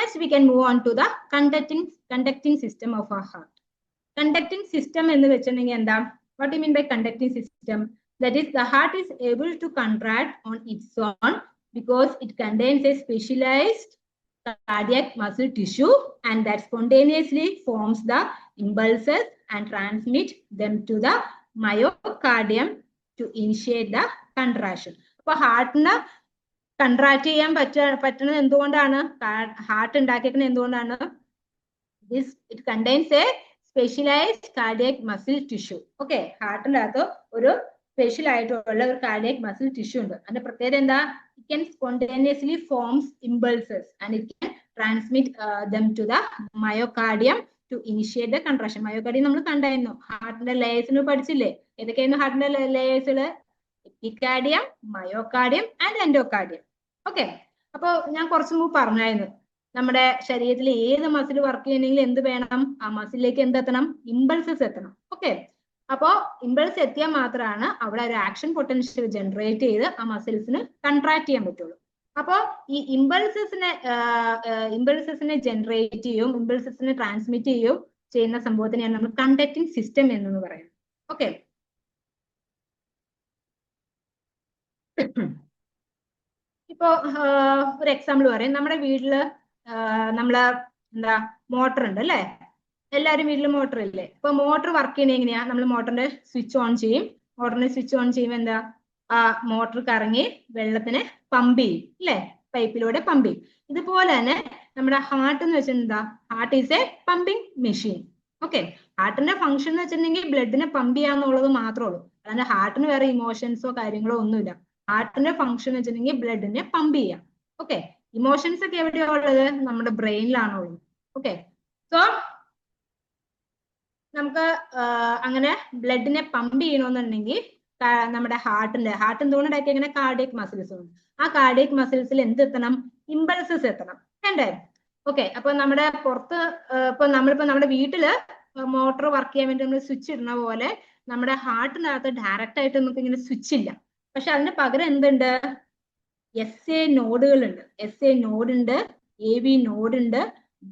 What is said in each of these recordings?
Next, we can move on to the conducting system of our heart. Conducting system എന്ന് വെച്ചിട്ടുണ്ടെങ്കിൽ എന്താ? What do you mean by conducting system? That is, the heart is able to contract on its own because it contains a specialized cardiac muscle tissue and that spontaneously forms the impulses and transmit them to the myocardium to initiate the contraction. അപ്പൊ ഹാർട്ടിന് contract ചെയ്യാൻ പറ്റുന്നത് എന്തുകൊണ്ടാണ്? Heart ഉണ്ടാക്കിയിരിക്കുന്നത് എന്തുകൊണ്ടാണ്? It contains a specialized cardiac muscle tissue. Okay, ഹാർട്ടിന്റെ അകത്ത് ഒരു സ്പെഷ്യൽ ആയിട്ടുള്ള ഒരു കാർഡിയക് മസിൽ ടിഷ്യൂ ഉണ്ട്. അതിന്റെ പ്രത്യേകത എന്താ? It can spontaneously forms impulses and it can transmit them to the myocardium to initiate the contraction. Myocardium നമ്മൾ കണ്ടായിരുന്നു, ഹാർട്ടിന്റെ ലേയേഴ്സിന് പഠിച്ചില്ലേ? ഏതൊക്കെയായിരുന്നു ഹാർട്ടിന്റെ ലേയേഴ്സുകൾ? Epicardium, myocardium and endocardium. Okay, അപ്പൊ ഞാൻ കുറച്ചു മുമ്പ് പറഞ്ഞായിരുന്നു, നമ്മുടെ ശരീരത്തിൽ ഏത് മസിൽ വർക്ക് ചെയ്യണമെങ്കിൽ എന്ത് വേണം? ആ മസിലിലേക്ക് എന്തെത്തണം? ഇമ്പൾസസ് എത്തണം. ഓക്കെ, അപ്പോ ഇമ്പൾസ് എത്തിയാൽ മാത്രമാണ് അവിടെ ഒരു ആക്ഷൻ പൊട്ടൻഷ്യൽ ജനറേറ്റ് ചെയ്ത് ആ മസിൽസിന് കൺട്രാക്ട് ചെയ്യാൻ പറ്റുള്ളൂ. അപ്പോ ഈ ഇമ്പൾസസിനെ ജനറേറ്റ് ചെയ്യും, ഇമ്പൾസസിനെ ട്രാൻസ്മിറ്റ് ചെയ്യും ചെയ്യുന്ന സംഭവത്തിനെയാണ് നമ്മൾ കണ്ടക്ടിങ് സിസ്റ്റം എന്ന് പറയുന്നത്. ഓക്കെ, ഇപ്പോ ഒരു എക്സാമ്പിൾ പറയാം. നമ്മുടെ വീട്ടില് നമ്മള് എന്താ മോട്ടർ ഉണ്ട് അല്ലെ? എല്ലാവരും വീട്ടിൽ മോട്ടർ ഇല്ലേ? ഇപ്പൊ മോട്ടർ വർക്ക് ചെയ്യണ എങ്ങനെയാ? നമ്മൾ മോട്ടറിന്റെ സ്വിച്ച് ഓൺ ചെയ്യും. മോട്ടറിന്റെ സ്വിച്ച് ഓൺ ചെയ്യുമ്പോൾ എന്താ? ആ മോട്ടർ കറങ്ങി വെള്ളത്തിനെ പമ്പ് ചെയ്യും അല്ലെ? പൈപ്പിലൂടെ പമ്പ് ചെയ്യും. ഇതുപോലെ തന്നെ നമ്മുടെ ഹാർട്ട് എന്ന് വെച്ചാൽ എന്താ? Heart is a pumping machine. Okay, ഹാർട്ടിന്റെ ഫംഗ്ഷൻ എന്ന് വെച്ചിട്ടുണ്ടെങ്കിൽ ബ്ലഡിനെ പമ്പ് ചെയ്യാന്നുള്ളത് മാത്രമേ ഉള്ളൂ. അല്ലാതെ ഹാർട്ടിന് വേറെ ഇമോഷൻസോ കാര്യങ്ങളോ ഒന്നുമില്ല. ഹാർട്ടിന്റെ ഫംഗ്ഷൻ എന്ന് വെച്ചിട്ടുണ്ടെങ്കിൽ ബ്ലഡിനെ പമ്പ് ചെയ്യാം. ഓക്കെ, ഇമോഷൻസ് ഒക്കെ എവിടെയാ ഉള്ളത്? നമ്മുടെ ബ്രെയിനിലാണോ ഉള്ളത്. ഓക്കെ, സോ നമുക്ക് അങ്ങനെ ബ്ലഡിനെ പമ്പ് ചെയ്യണമെന്നുണ്ടെങ്കിൽ നമ്മുടെ ഹാർട്ട് എന്തുകൊണ്ട് ഉണ്ടാക്കി? ഇങ്ങനെ കാർഡിയക് മസിൽസ് ഉണ്ട്. ആ കാർഡിയക് മസിൽസിൽ എന്തെത്തണം? ഇമ്പൾസസ് എത്തണം, വേണ്ടേ? ഓക്കെ, അപ്പൊ നമ്മുടെ പുറത്ത് നമ്മളിപ്പോ നമ്മുടെ വീട്ടില് മോട്ടോർ വർക്ക് ചെയ്യാൻ വേണ്ടി നമ്മൾ സ്വിച്ച് ഇടുന്ന പോലെ നമ്മുടെ ഹാർട്ടിനകത്ത് ഡയറക്റ്റ് ആയിട്ട് നമുക്ക് ഇങ്ങനെ സ്വിച്ച് ഇല്ല. പക്ഷെ അതിന് പകരം എന്തുണ്ട്? SA നോഡുകൾ ഉണ്ട്. SA നോഡ് ഉണ്ട്, AV നോഡ് ഉണ്ട്,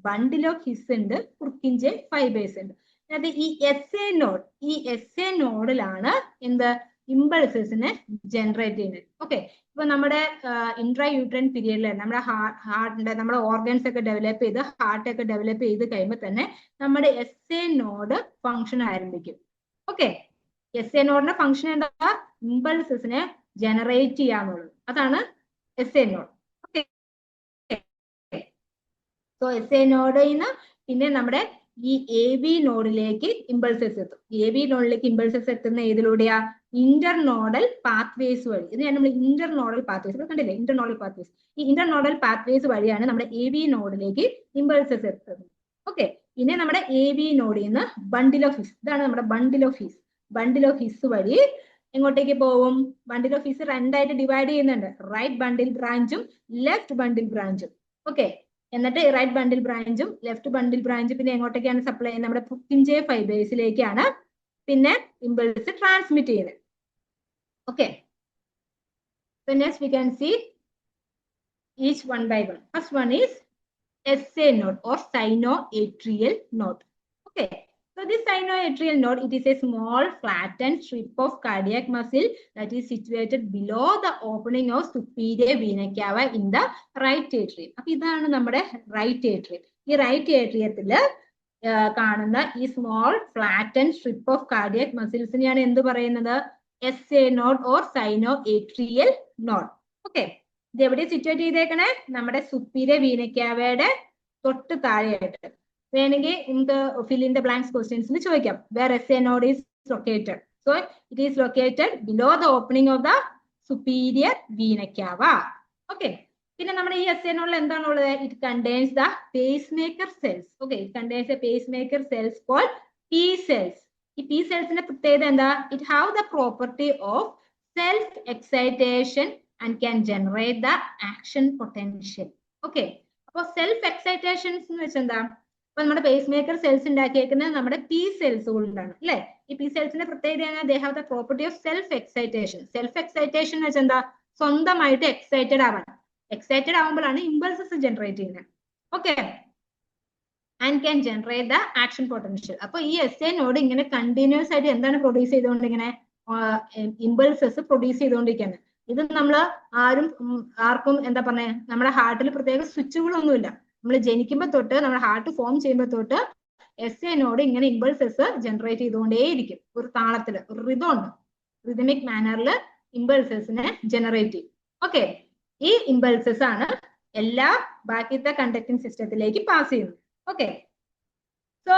ബണ്ടിൽ ഓഫ് ഹിസ് ഉണ്ട്, കുർക്കിഞ്ചെ ഫൈബേഴ്സ് ഉണ്ട്. അതായത് ഈ SA നോഡിലാണ് എന്ത്? ഇമ്പൾസസിനെ ജനറേറ്റ് ചെയ്യുന്നത്. ഓക്കെ, ഇപ്പൊ നമ്മുടെ ഇൻട്രാ യൂട്രൈൻ പീരിയഡിൽ നമ്മുടെ ഹാർട്ടിന്റെ നമ്മുടെ ഓർഗൻസ് ഒക്കെ ഡെവലപ്പ് ചെയ്ത് ഹാർട്ട് ഒക്കെ ഡെവലപ്പ് ചെയ്ത് കഴിയുമ്പോൾ തന്നെ നമ്മുടെ SA നോഡ് ഫംഗ്ഷൻ ആരംഭിക്കും. ഓക്കെ, SA നോഡിന്റെ ഫംഗ്ഷൻ എന്താ? ഇമ്പൾസസിനെ ജനറേറ്റ് ചെയ്യാന്നുള്ളത്. അതാണ് SA node. Okay, so SA നോഡിൽ നിന്ന് പിന്നെ നമ്മുടെ ഈ AV നോഡിലേക്ക് ഇമ്പൾസസ് എത്തും. AV നോഡിലേക്ക് ഇമ്പൾസസ് എത്തുന്ന ഏതിലൂടെയാ? ഇന്റർനോഡൽ പാത്വേസ് വഴി. ഇത് നമ്മൾ ഇന്റർനോഡൽ പാത്വേസ് കണ്ടില്ലേ? Internodal pathways. ഈ ഇന്റർനോഡൽ പാത്വേസ് വഴിയാണ് നമ്മുടെ AV നോഡിലേക്ക് ഇമ്പൾസസ് എത്തുന്നത്. ഓക്കെ, പിന്നെ നമ്മുടെ AV നോഡിൽ നിന്ന് ബണ്ടിൽ ഓഫ് ഹിസ്, ഇതാണ് നമ്മുടെ bundle of his. Bundle of his വഴി എങ്ങോട്ടേക്ക് പോകും? ബണ്ടിൽ ഓഫ് ഹിസ് രണ്ടായിട്ട് ഡിവൈഡ് ചെയ്യുന്നുണ്ട്, റൈറ്റ് ബണ്ടിൽ ബ്രാഞ്ചും ലെഫ്റ്റ് ബണ്ടിൽ ബ്രാഞ്ചും. ഓക്കെ, എന്നിട്ട് റൈറ്റ് ബണ്ടിൽ ബ്രാഞ്ചും ലെഫ്റ്റ് ബണ്ടിൽ ബ്രാഞ്ചും പിന്നെ എങ്ങോട്ടേക്കാണ് സപ്ലൈ ചെയ്യുന്നത്? നമ്മുടെ പുക്കിഞ്ചെ ഫൈബേഴ്സിലേക്കാണ് പിന്നെ ഇമ്പൾസ് ട്രാൻസ്മിറ്റ് ചെയ്യുന്നത്. Okay, so next we can see each one by one. First one is SA node or sinoatrial node. Okay, so this sinoatrial node, it is a small flattened strip of cardiac muscle that is situated below the opening of superior vena cava in the right atrium. അപ്പൊ ഇതാണ് നമ്മുടെ right atrium. ഈ right ഏട്രിയത്തില് കാണുന്ന ഈ small flatten strip of cardiac മസിൽസിനെയാണ് എന്ത് പറയുന്നത്? SA node or sinoatrial node. Okay, ഇത് എവിടെ സിറ്റുവേറ്റ് ചെയ്തേക്കണേ? നമ്മുടെ സുപ്പീരിയർ വീന ക്യാവയുടെ തൊട്ട് താഴെയായിട്ട്. വേണമെങ്കിൽ നമുക്ക് fill in the blanks questions ചോദിക്കാം. Where SA node is located? So it is located below the opening of the superior vena cava. Okay, പിന്നെ നമ്മുടെ ഈ SA നോഡിൽ എന്താണുള്ളത്? It contains the pacemaker cells. Okay, it contains a pacemaker cells called P cells. ഈ P cellsന്റെ പ്രത്യേകത എന്താ? It have the property of self excitation and can generate the action potential. Okay, അപ്പൊ self എക്സൈറ്റേഷൻസ് എന്ന് വെച്ചാൽ എന്താ? അപ്പൊ നമ്മുടെ പേസ് മേക്കർ സെൽസ് ഉണ്ടാക്കിയേക്കുന്നത് നമ്മുടെ P സെൽസ് കൊണ്ടാണ് അല്ലെ? ഈ P സെൽസിന്റെ പ്രത്യേകത they have the property of self excitation. Self excitation എന്ന് വെച്ചാൽ എന്താ? സ്വന്തമായിട്ട് എക്സൈറ്റഡ് ആവാൻ. എക്സൈറ്റഡ് ആവുമ്പോഴാണ് ഇമ്പൾസസ് ജനറേറ്റ് ചെയ്യുന്നത്. Okay, and can generate the action potential. അപ്പൊ ഈ SA നോഡ് ഇങ്ങനെ കണ്ടിന്യൂസ് ആയിട്ട് എന്താണ് പ്രൊഡ്യൂസ് ചെയ്തുകൊണ്ട് ഇങ്ങനെ ഇമ്പൾസസ് പ്രൊഡ്യൂസ് ചെയ്തുകൊണ്ടിരിക്കുകയാണ്. ഇത് നമ്മൾ ആർക്കും എന്താ പറഞ്ഞ, നമ്മുടെ ഹാർട്ടിൽ പ്രത്യേക സ്വിച്ചുകളൊന്നുമില്ല. നമ്മൾ ജനിക്കുമ്പോൾ തൊട്ട് നമ്മുടെ ഹാർട്ട് ഫോം ചെയ്യുമ്പോൾ തൊട്ട് SA നോഡ് ഇങ്ങനെ ഇമ്പൾസസ് ജനറേറ്റ് ചെയ്തുകൊണ്ടേയിരിക്കും. ഒരു താളത്തില് ഒരു റിതം ഉണ്ട്, റിതമിക് മാനറിൽ ഇമ്പൾസസിനെ ജനറേറ്റ് ചെയ്യും. ഓക്കെ, ഈ ഇമ്പൾസസ് ആണ് എല്ലാ ബാക്കിത്തെ കണ്ടക്ടിങ് സിസ്റ്റത്തിലേക്ക് പാസ് ചെയ്യുന്നത്. Okay, so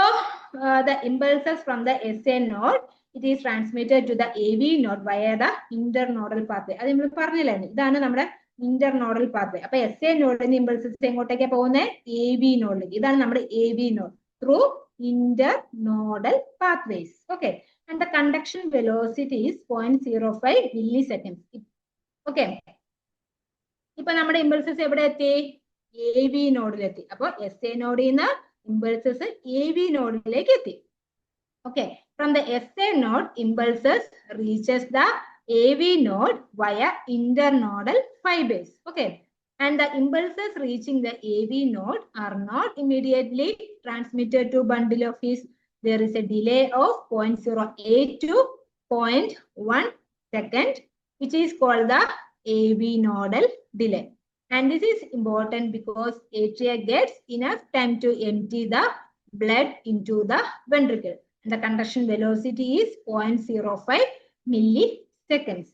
the impulses from the SA node, it is transmitted to the AV node via the internodal pathway. അത് നമ്മൾ പറഞ്ഞില്ലേ, ഇതാണ് നമ്മുടെ ഇന്റർനോഡൽ പാത്വേ. അപ്പൊ SA നോഡിന്റെ ഇമ്പൾസസ് എങ്ങോട്ടേക്കാ പോകുന്നത്? AV നോഡിലേക്ക്. ഇതാണ് നമ്മുടെ AV node through internodal pathways. Okay, and the conduction velocity is 0.05 milliseconds. Okay, ഇപ്പൊ നമ്മുടെ ഇമ്പൾസസ് എവിടെ എത്തി? AV നോഡിലെത്തി. അപ്പോൾ SA നോഡിൽ നിന്ന് ഇമ്പൾസസ് AV നോഡിലേക്ക് എത്തി. Okay, from the SA node impulses reaches the AV node via internodal fibres. Okay, and the impulses reaching the AV node are not immediately transmitted to bundle of His. There is a delay of 0.08 to 0.1 second, which is called the AV nodal delay. And this is important because atria gets enough time to empty the blood into the ventricle. And the conduction velocity is 0.05 milliseconds.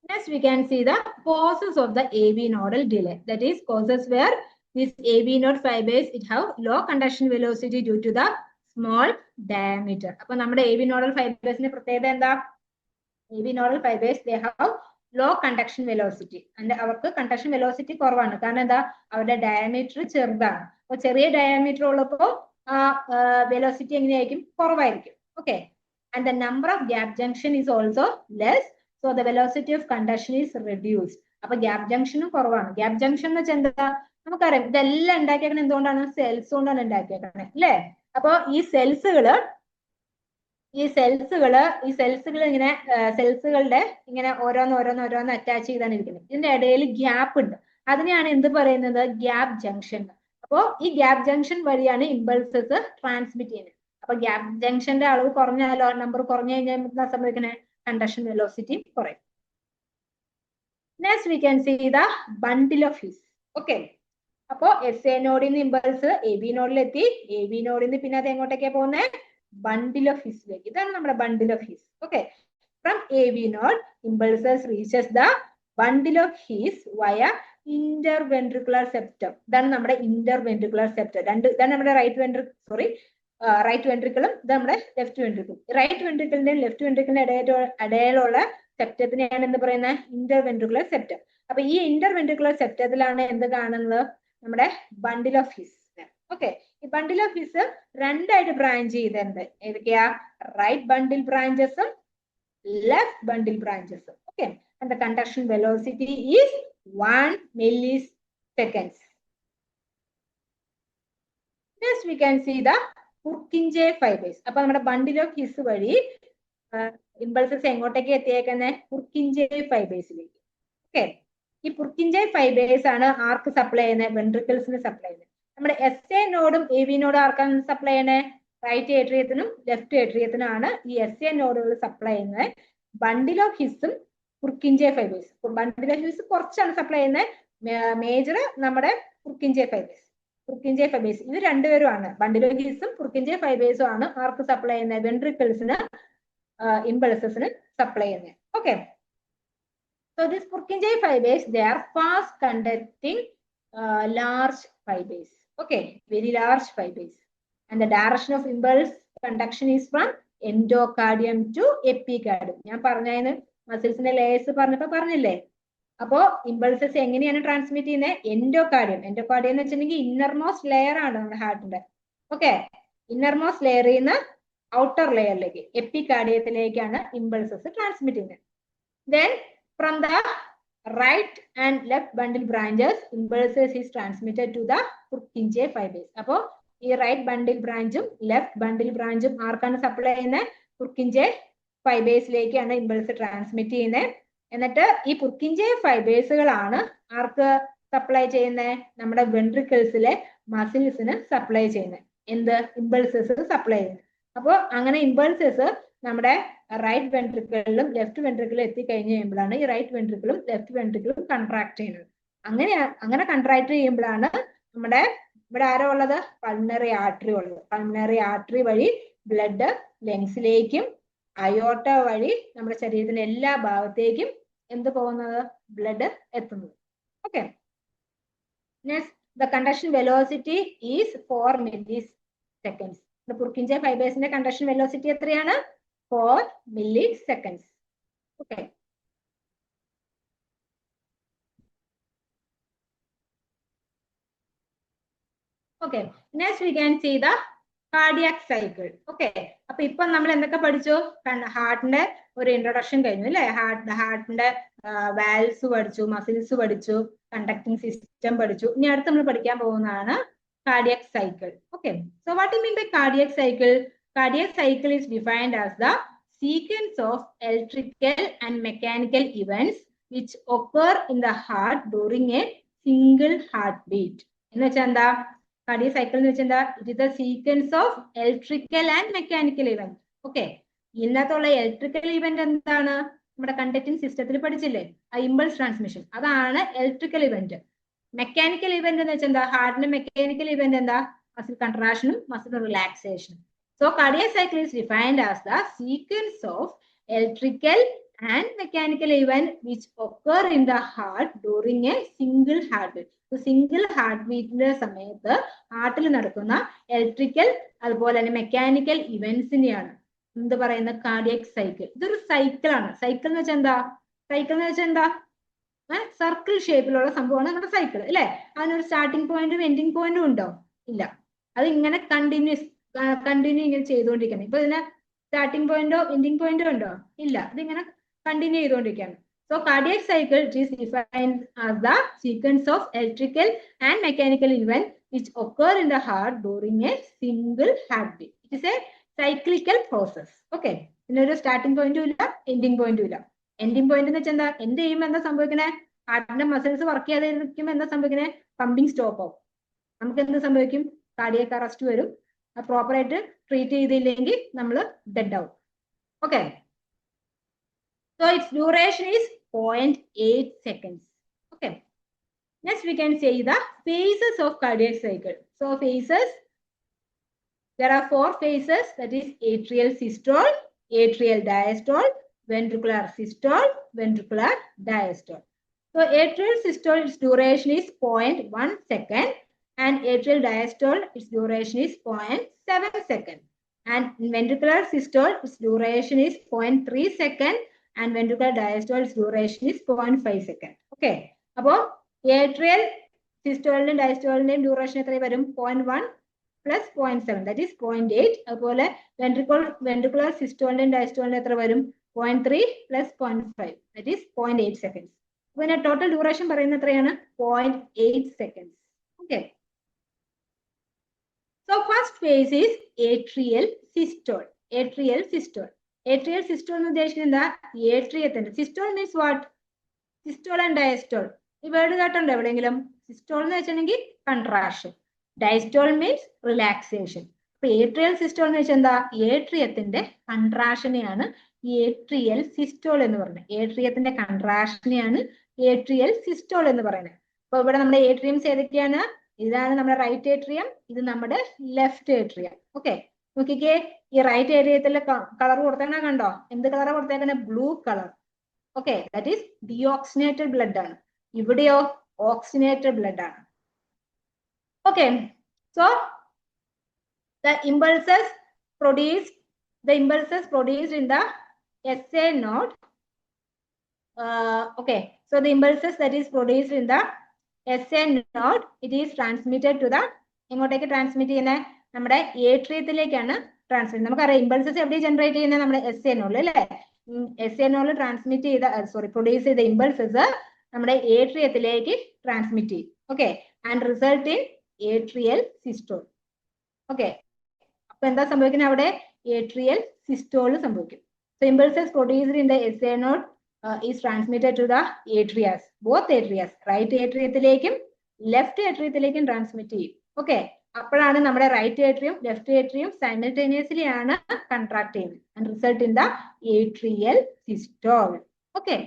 Next, we can see the causes of the AV nodal delay. That is, causes where this AV node fibers, it have low conduction velocity due to the small diameter. അപ്പോൾ നമ്മുടെ AV nodal fibers ന്റെ പ്രത്യേകത എന്താ? AV nodal fibers, they have low conduction velocity. And അവർക്ക് conduction velocity കുറവാണ്. കാരണം എന്താ? അവരുടെ ഡയമീറ്റർ ചെറുതാണ്. അപ്പോൾ ചെറിയ ഡയമീറ്റർ ഉള്ളപ്പോൾ വെലോസിറ്റി എങ്ങനെയായിരിക്കും? കുറവായിരിക്കും. Okay, and the number of gap junction is also less, so the velocity of conduction is reduced. അപ്പൊ ഗ്യാപ് ജംഗ്ഷനും കുറവാണ്. ഗ്യാപ് ജംഗ്ഷൻ എന്ന് വെച്ചാൽ എന്താ? നമുക്കറിയാം, ഇതെല്ലാം ഉണ്ടാക്കിയേക്കണേ എന്തുകൊണ്ടാണ്? സെൽസ് കൊണ്ടാണ് ഉണ്ടാക്കിയേക്കണേ, അല്ലേ? അപ്പൊ ഈ സെൽസുകള് ഇങ്ങനെ സെൽസുകളുടെ ഇങ്ങനെ ഓരോന്ന് അറ്റാച്ച് ചെയ്താണ് ഇരിക്കുന്നത്. ഇതിന്റെ ഇടയിൽ ഗ്യാപ്പ് ഉണ്ട്. അതിനെയാണ് എന്ത് പറയുന്നത്? Gap junction. അപ്പോ ഈ ഗ്യാപ് ജംഗ്ഷൻ വഴിയാണ് ഇമ്പൾസസ് ട്രാൻസ്മിറ്റ് ചെയ്യുന്നത്. അപ്പൊ ഗ്യാപ് ജംഗ്ഷന്റെ അളവ് കുറഞ്ഞാലോ, നമ്പർ കുറഞ്ഞു കഴിഞ്ഞാൽ എന്താ സംഭവിക്കുന്നത്? കണ്ടക്ഷൻ വെലോസിറ്റി കുറയും. Next we can see the bundle of His. Okay, അപ്പോ SA നോഡിൽ നിന്ന് ഇമ്പൾസ് AV നോഡിലെത്തി. AV നോഡിൽ നിന്ന് പിന്നെ അത് എങ്ങോട്ടേക്കാ പോകുന്നത്? ബണ്ടിൽ ഓഫ് ഹീസിലേക്ക്. ഇതാണ് നമ്മുടെ bundle of His. Okay, from AV node impulses reaches the bundle of His via interventricular septum. ഇതാണ് നമ്മുടെ ഇന്റർവെൻട്രിക്കുലർ സെപ്റ്റം. ഇതാണ് നമ്മുടെ റൈറ്റ് വെൻട്രിക്കിളും ഇത് നമ്മുടെ ലെഫ്റ്റ് വെൻട്രിക്കിളും. റൈറ്റ് വെൻട്രിക്കിളിന്റെയും ലെഫ്റ്റ് വെൻട്രിക്കിളിന്റെ ഇടയിലുള്ള സെപ്റ്റത്തിനെയാണ് എന്ത് പറയുന്നത്? Interventricular septum. അപ്പൊ ഈ ഇന്റർവെൻട്രിക്കുലർ സെപ്റ്റത്തിലാണ് എന്ത് കാണുന്നത്? നമ്മുടെ ബണ്ടിൽ ഓഫ് ഹീസ്. ഓക്കെ, ഈ ബണ്ടിൽ ഓഫ് ഹീസ് രണ്ടായിട്ട് ബ്രാഞ്ച് ചെയ്തിട്ടുണ്ട്. ഏതൊക്കെയാ? റൈറ്റ് ബണ്ടിൽ ബ്രാഞ്ചസും ലെഫ്റ്റ് ബണ്ടിൽ ബ്രാഞ്ചസും. Okay, and the conduction velocity is 1 milliseconds. Next, we can see the Purkinje fibers. അപ്പൊ നമ്മുടെ ബണ്ടിൽ ഓഫ് ഹീസ് വഴി ഇമ്പൾസസ് എങ്ങോട്ടേക്ക് എത്തിയേക്കുന്നത്? Purkinje ഫൈബേഴ്സിലേക്ക്. ഓക്കെ, ഈ Purkinje ഫൈബേഴ്സ് ആണ് ആർക്ക് സപ്ലൈ ചെയ്യുന്നത്? വെൻട്രിക്കിൾസിന് സപ്ലൈ ചെയ്യുന്നത്. നമ്മുടെ SA നോഡും AV നോഡും ആർക്കാണ് സപ്ലൈ ചെയ്യുന്നത്? റൈറ്റ് ഏട്രിയത്തിനും ലെഫ്റ്റ് ഏട്രിയത്തിനും ആണ് ഈ SA നോഡുകൾ സപ്ലൈ ചെയ്യുന്നത്. ബണ്ടിൽ ഓഫ് ഹിസും Purkinje fibres. Bundle of His കുറച്ചാണ് സപ്ലൈ ചെയ്യുന്നത്. മേജർ നമ്മുടെ Purkinje ഫൈബേഴ്സ്. ഇത് രണ്ടുപേരുമാണ്, ബണ്ടിൽ ഓഫ് ഹിസും Purkinje ഫൈബേഴ്സും ആണ് ആർക്ക് സപ്ലൈ ചെയ്യുന്നത്? വെൻട്രിക്കിൾസിന് ഇമ്പൾസസിന് സപ്ലൈ ചെയ്യുന്നത്. Okay, so this Purkinje fibers, they are fast conducting large fibers. Okay, very large fibers, and the direction of impulse conduction is from endocardium to epicardium. ഞാൻ പറഞ്ഞതിന് മസിൽസിന്റെ layers പറഞ്ഞില്ലേ? അപ്പോ impulses എങ്ങനെയാണ് transmit ചെയ്യുന്നത്? Endocardium എന്ന് വെച്ചിട്ടുണ്ടെങ്കിൽ innermost layer ആണ് നമ്മുടെ ഹാർട്ടിന്റെ. ഓക്കെ, ഇന്നർമോസ്റ്റ് ലെയറിൽ നിന്ന് ഔട്ടർ ലെയറിലേക്ക് എപ്പികാർഡിയത്തിലേക്കാണ് ഇമ്പൾസസ് ട്രാൻസ്മിറ്റ് ചെയ്യുന്നത്. Then from the right and left bundle branches, impulses is transmitted to the Purkinje fibers. അപ്പോ ഈ റൈറ്റ് ബണ്ടിൽ ബ്രാഞ്ചും ലെഫ്റ്റ് ബണ്ടിൽ ബ്രാഞ്ചും ആർക്കാണ് സപ്ലൈ ചെയ്യുന്നത്? Purkinje ഫൈബേഴ്സിലേക്കാണ് ഇമ്പൾസ് ട്രാൻസ്മിറ്റ് ചെയ്യുന്നത്. എന്നിട്ട് ഈ Purkinje ഫൈബേഴ്സുകളാണ് ആർക്ക് സപ്ലൈ ചെയ്യുന്നത്? നമ്മുടെ വെൻട്രിക്കിൾസിലെ മസിൽസിന് സപ്ലൈ ചെയ്യുന്നത്. എന്ത്? ഇമ്പൾസസ് സപ്ലൈ ചെയ്യുന്നത്. അപ്പോൾ അങ്ങനെ ഇമ്പൾസസ് നമ്മുടെ റൈറ്റ് വെൻട്രിക്കിളിലും ലെഫ്റ്റ് വെൻട്രിക്കിളും എത്തിക്കഴിഞ്ഞ് കഴിയുമ്പോഴാണ് ഈ റൈറ്റ് വെൻട്രിക്കിളും ലെഫ്റ്റ് വെൻട്രിക്കിളും കൺട്രാക്ട് ചെയ്യുന്നത്. അങ്ങനെ കൺട്രാക്ട് ചെയ്യുമ്പോഴാണ് നമ്മുടെ ഇവിടെ ആരോ ഉള്ളത്? പൾമണറി ആർട്ടറി ഉള്ളത്. പൾമണറി ആർട്ടറി വഴി ബ്ലഡ് ലങ്സിലേക്കും അയോർട്ട വഴി നമ്മുടെ ശരീരത്തിന്റെ എല്ലാ ഭാഗത്തേക്കും എന്ത് പോകുന്നത്? ബ്ലഡ് എത്തുന്നത്. Okay. Next, the conduction velocity is 4 milliseconds. Purkinje ഫൈബേഴ്സിന്റെ കണ്ടക്ഷൻ വെലോസിറ്റി എത്രയാണ്? 4 milliseconds. Okay. Okay. Next we can see the cardiac cycle. Okay. അപ്പൊ ഇപ്പൊ നമ്മൾ എന്തൊക്കെ പഠിച്ചു? ഹാർട്ടിന്റെ ഒരു ഇൻട്രൊഡക്ഷൻ കഴിഞ്ഞു അല്ലെ? ഹാർട്ടിന്റെ വാൽവ്സ് പഠിച്ചു, മസിൽസ് പഠിച്ചു, കണ്ടക്ടിങ് സിസ്റ്റം പഠിച്ചു. ഇനി അടുത്ത് നമ്മൾ പഠിക്കാൻ പോകുന്നതാണ് cardiac cycle. Okay. So what do you mean by cardiac cycle? Cardiac cycle is defined as the sequence of electrical and mechanical events which occur in the heart during a single heartbeat. എന്ന് വെച്ചാൽ എന്താ? cardiac cycle എന്ന് വെച്ചാൽ എന്താ? It is the sequence of electrical and mechanical events. Okay. ഇന്നത്തുള്ള electrical event എന്താണ്? നമ്മുടെ conducting സിസ്റ്റത്തിൽ പഠിച്ചില്ലേ? ആ ഇമ്പൾസ് ട്രാൻസ്മിഷൻ, അതാണ് ഇലക്ട്രിക്കൽ ഇവന്റ്. മെക്കാനിക്കൽ ഇവന്റ് എന്ന് വെച്ചാൽ എന്താ? ഹാർട്ടിന്റെ മെക്കാനിക്കൽ ഇവന്റ് എന്താ? മസിൽ കൺട്രാക്ഷനും മസിൽ റിലാക്സേഷനും. So cardiac cycle is defined as the sequence of electrical and mechanical event which occur in the heart during a single heart beat. Single heart ബീറ്റിന്റെ സമയത്ത് ഹാർട്ടിൽ നടക്കുന്ന ഇലക്ട്രിക്കൽ അതുപോലെ തന്നെ മെക്കാനിക്കൽ ഇവന്റ്സിനെയാണ് എന്ത് പറയുന്നത്? Cardiac cycle. ഇതൊരു സൈക്കിളാണ്. സൈക്കിൾ എന്ന് വെച്ചാൽ എന്താ? സൈക്കിൾ എന്ന് വെച്ചാൽ എന്താ? സർക്കിൾ ഷേപ്പിലുള്ള സംഭവമാണ് നമ്മുടെ സൈക്കിൾ അല്ലെ? അതിനൊരു സ്റ്റാർട്ടിംഗ് പോയിന്റും എൻഡിങ് പോയിന്റും ഉണ്ടോ? ഇല്ല. അത് ഇങ്ങനെ കണ്ടിന്യൂ ഇങ്ങനെ ചെയ്തുകൊണ്ടിരിക്കണം. ഇപ്പൊ ഇതിന് സ്റ്റാർട്ടിംഗ് പോയിന്റോ എൻഡിങ് പോയിന്റോ ഉണ്ടോ? ഇല്ല. ഇതിങ്ങനെ കണ്ടിന്യൂ ചെയ്തുകൊണ്ടിരിക്കുകയാണ്. So cardiac cycle is defined as the sequence of electrical and mechanical event which occur in the heart during a single heart beat. It is A cyclical process. Okay. ഇതിനൊരു starting പോയിന്റും ഇല്ല, ending പോയിന്റും ഇല്ല. Ending point എന്ന് വെച്ചാൽ എന്താ? എന്ത് ചെയ്യുമ്പോൾ എന്താ സംഭവിക്കണേ? ഹാർട്ടിന്റെ മസിൽസ് വർക്ക് ചെയ്യാതിരിക്കുമ്പോൾ എന്താ സംഭവിക്കണേ? പമ്പിങ് സ്റ്റോപ്പ് ആവും. നമുക്ക് എന്ത് സംഭവിക്കും? കാർഡിയക് അറസ്റ്റ് വരും. പ്രോപ്പർ ആയിട്ട് ട്രീറ്റ് ചെയ്തില്ലെങ്കിൽ നമ്മൾ ഡെഡ് ആവും. Okay. So it's duration is 0.8 seconds. Okay. Next we can say the phases of cardiac cycle. So phases, there are 4 phases, that is atrial systole, atrial diastole, ventricular systole, ventricular diastole. So atrial systole, its duration is 0.1 second, and atrial diastole, its duration is 0.7 second, and ventricular systole, its duration is 0.3 second, and ventricular diastole, its duration is 0.5 second. Okay. അപ്പോൾ atrial systole diastole duration എത്ര വരും? 0.1 plus 0.7, that is 0.8. അതുപോലെ ventricular systole diastole എത്ര വരും? 0.3 plus 0.5, that is 0.8 seconds. പിന്നെ total duration പറയുന്നത് എത്രയാണ്? 0.8 seconds. Okay. So first phase is atrial systole. Atrial systole. Atrial systole എന്ന് ഉദ്ദേശിക്കുന്നത് എന്താ? ഏട്രിയത്തിന്റെ. Systole means what? Systole and diastole. ഈ വേർഡ് കേട്ടുണ്ടോ എവിടെയെങ്കിലും? സിസ്റ്റോൾ എന്ന് വെച്ചിട്ടുണ്ടെങ്കിൽ കൺട്രാക്ഷൻ, ഡയസ്റ്റോൾ മീൻസ് റിലാക്സേഷൻ. അപ്പൊ ഏട്രിയൽ സിസ്റ്റോൾ എന്ന് വെച്ചാൽ എന്താ? ഏട്രിയത്തിന്റെ കൺട്രാക്ഷനെയാണ് ഏട്രിയൽ സിസ്റ്റോൾ എന്ന് പറയുന്നത്. ഏട്രിയത്തിന്റെ കൺട്രാക്ഷനെയാണ് ഏട്രിയൽ സിസ്റ്റോൾ എന്ന് പറയുന്നത്. അപ്പൊ ഇവിടെ നമ്മുടെ ഏട്രിയംസ് ഏതൊക്കെയാണ്? ഇതാണ് നമ്മുടെ റൈറ്റ് ഏട്രിയം, ഇത് നമ്മുടെ ലെഫ്റ്റ് ഏട്രിയം. ഓക്കെ. നോക്കിക്കേ, ഈ റൈറ്റ് ഏരിയത്തിലെ കളർ കൊടുത്തേക്കണ കണ്ടോ? എന്ത് കളറാണ് കൊടുത്തേക്കണേ? Blue colour. Okay. That is deoxygenated blood ആണ്. ഇവിടെയോ ഓക്സിനേറ്റഡ് ബ്ലഡ് ആണ്. Okay. So the impulses produced in the SA node. Okay. So the impulses that is produced in the SA node, it is transmitted to the എങ്ങോട്ടേക്ക് transmit ചെയ്യുന്നത്? നമ്മുടെ ഏട്രിയത്തിലേക്കാണ് transmit. നമുക്കറിയാം impulses എവിടെ generate ചെയ്യുന്നത്? നമ്മുടെ SA നോഡിൽ അല്ലേ? SA നോഡിൽ ട്രാൻസ്മിറ്റ് ചെയ്ത പ്രൊഡ്യൂസ് ചെയ്ത ഇമ്പൾസസ് നമ്മുടെ ഏട്രിയത്തിലേക്ക് ട്രാൻസ്മിറ്റ് ചെയ്യും. Okay. And result in atrial systole. Okay. അപ്പൊ എന്താ സംഭവിക്കുന്നത്? അവിടെ ഏട്രിയൽ സിസ്റ്റോൾ സംഭവിക്കും. So impulses produced in the SA node is transmitted to the atrias, both atrias, right atriumത്തിലേക്കും ലെഫ്റ്റ് ഏട്രിയത്തിലേക്കും ട്രാൻസ്മിറ്റ് ചെയ്യും. ഓക്കെ, അപ്പോഴാണ് നമ്മുടെ right atrium left atrium simultaneously ആണ് കൺട്രാക്ട് ചെയ്യുന്നത് and result in the atrial systole. Okay,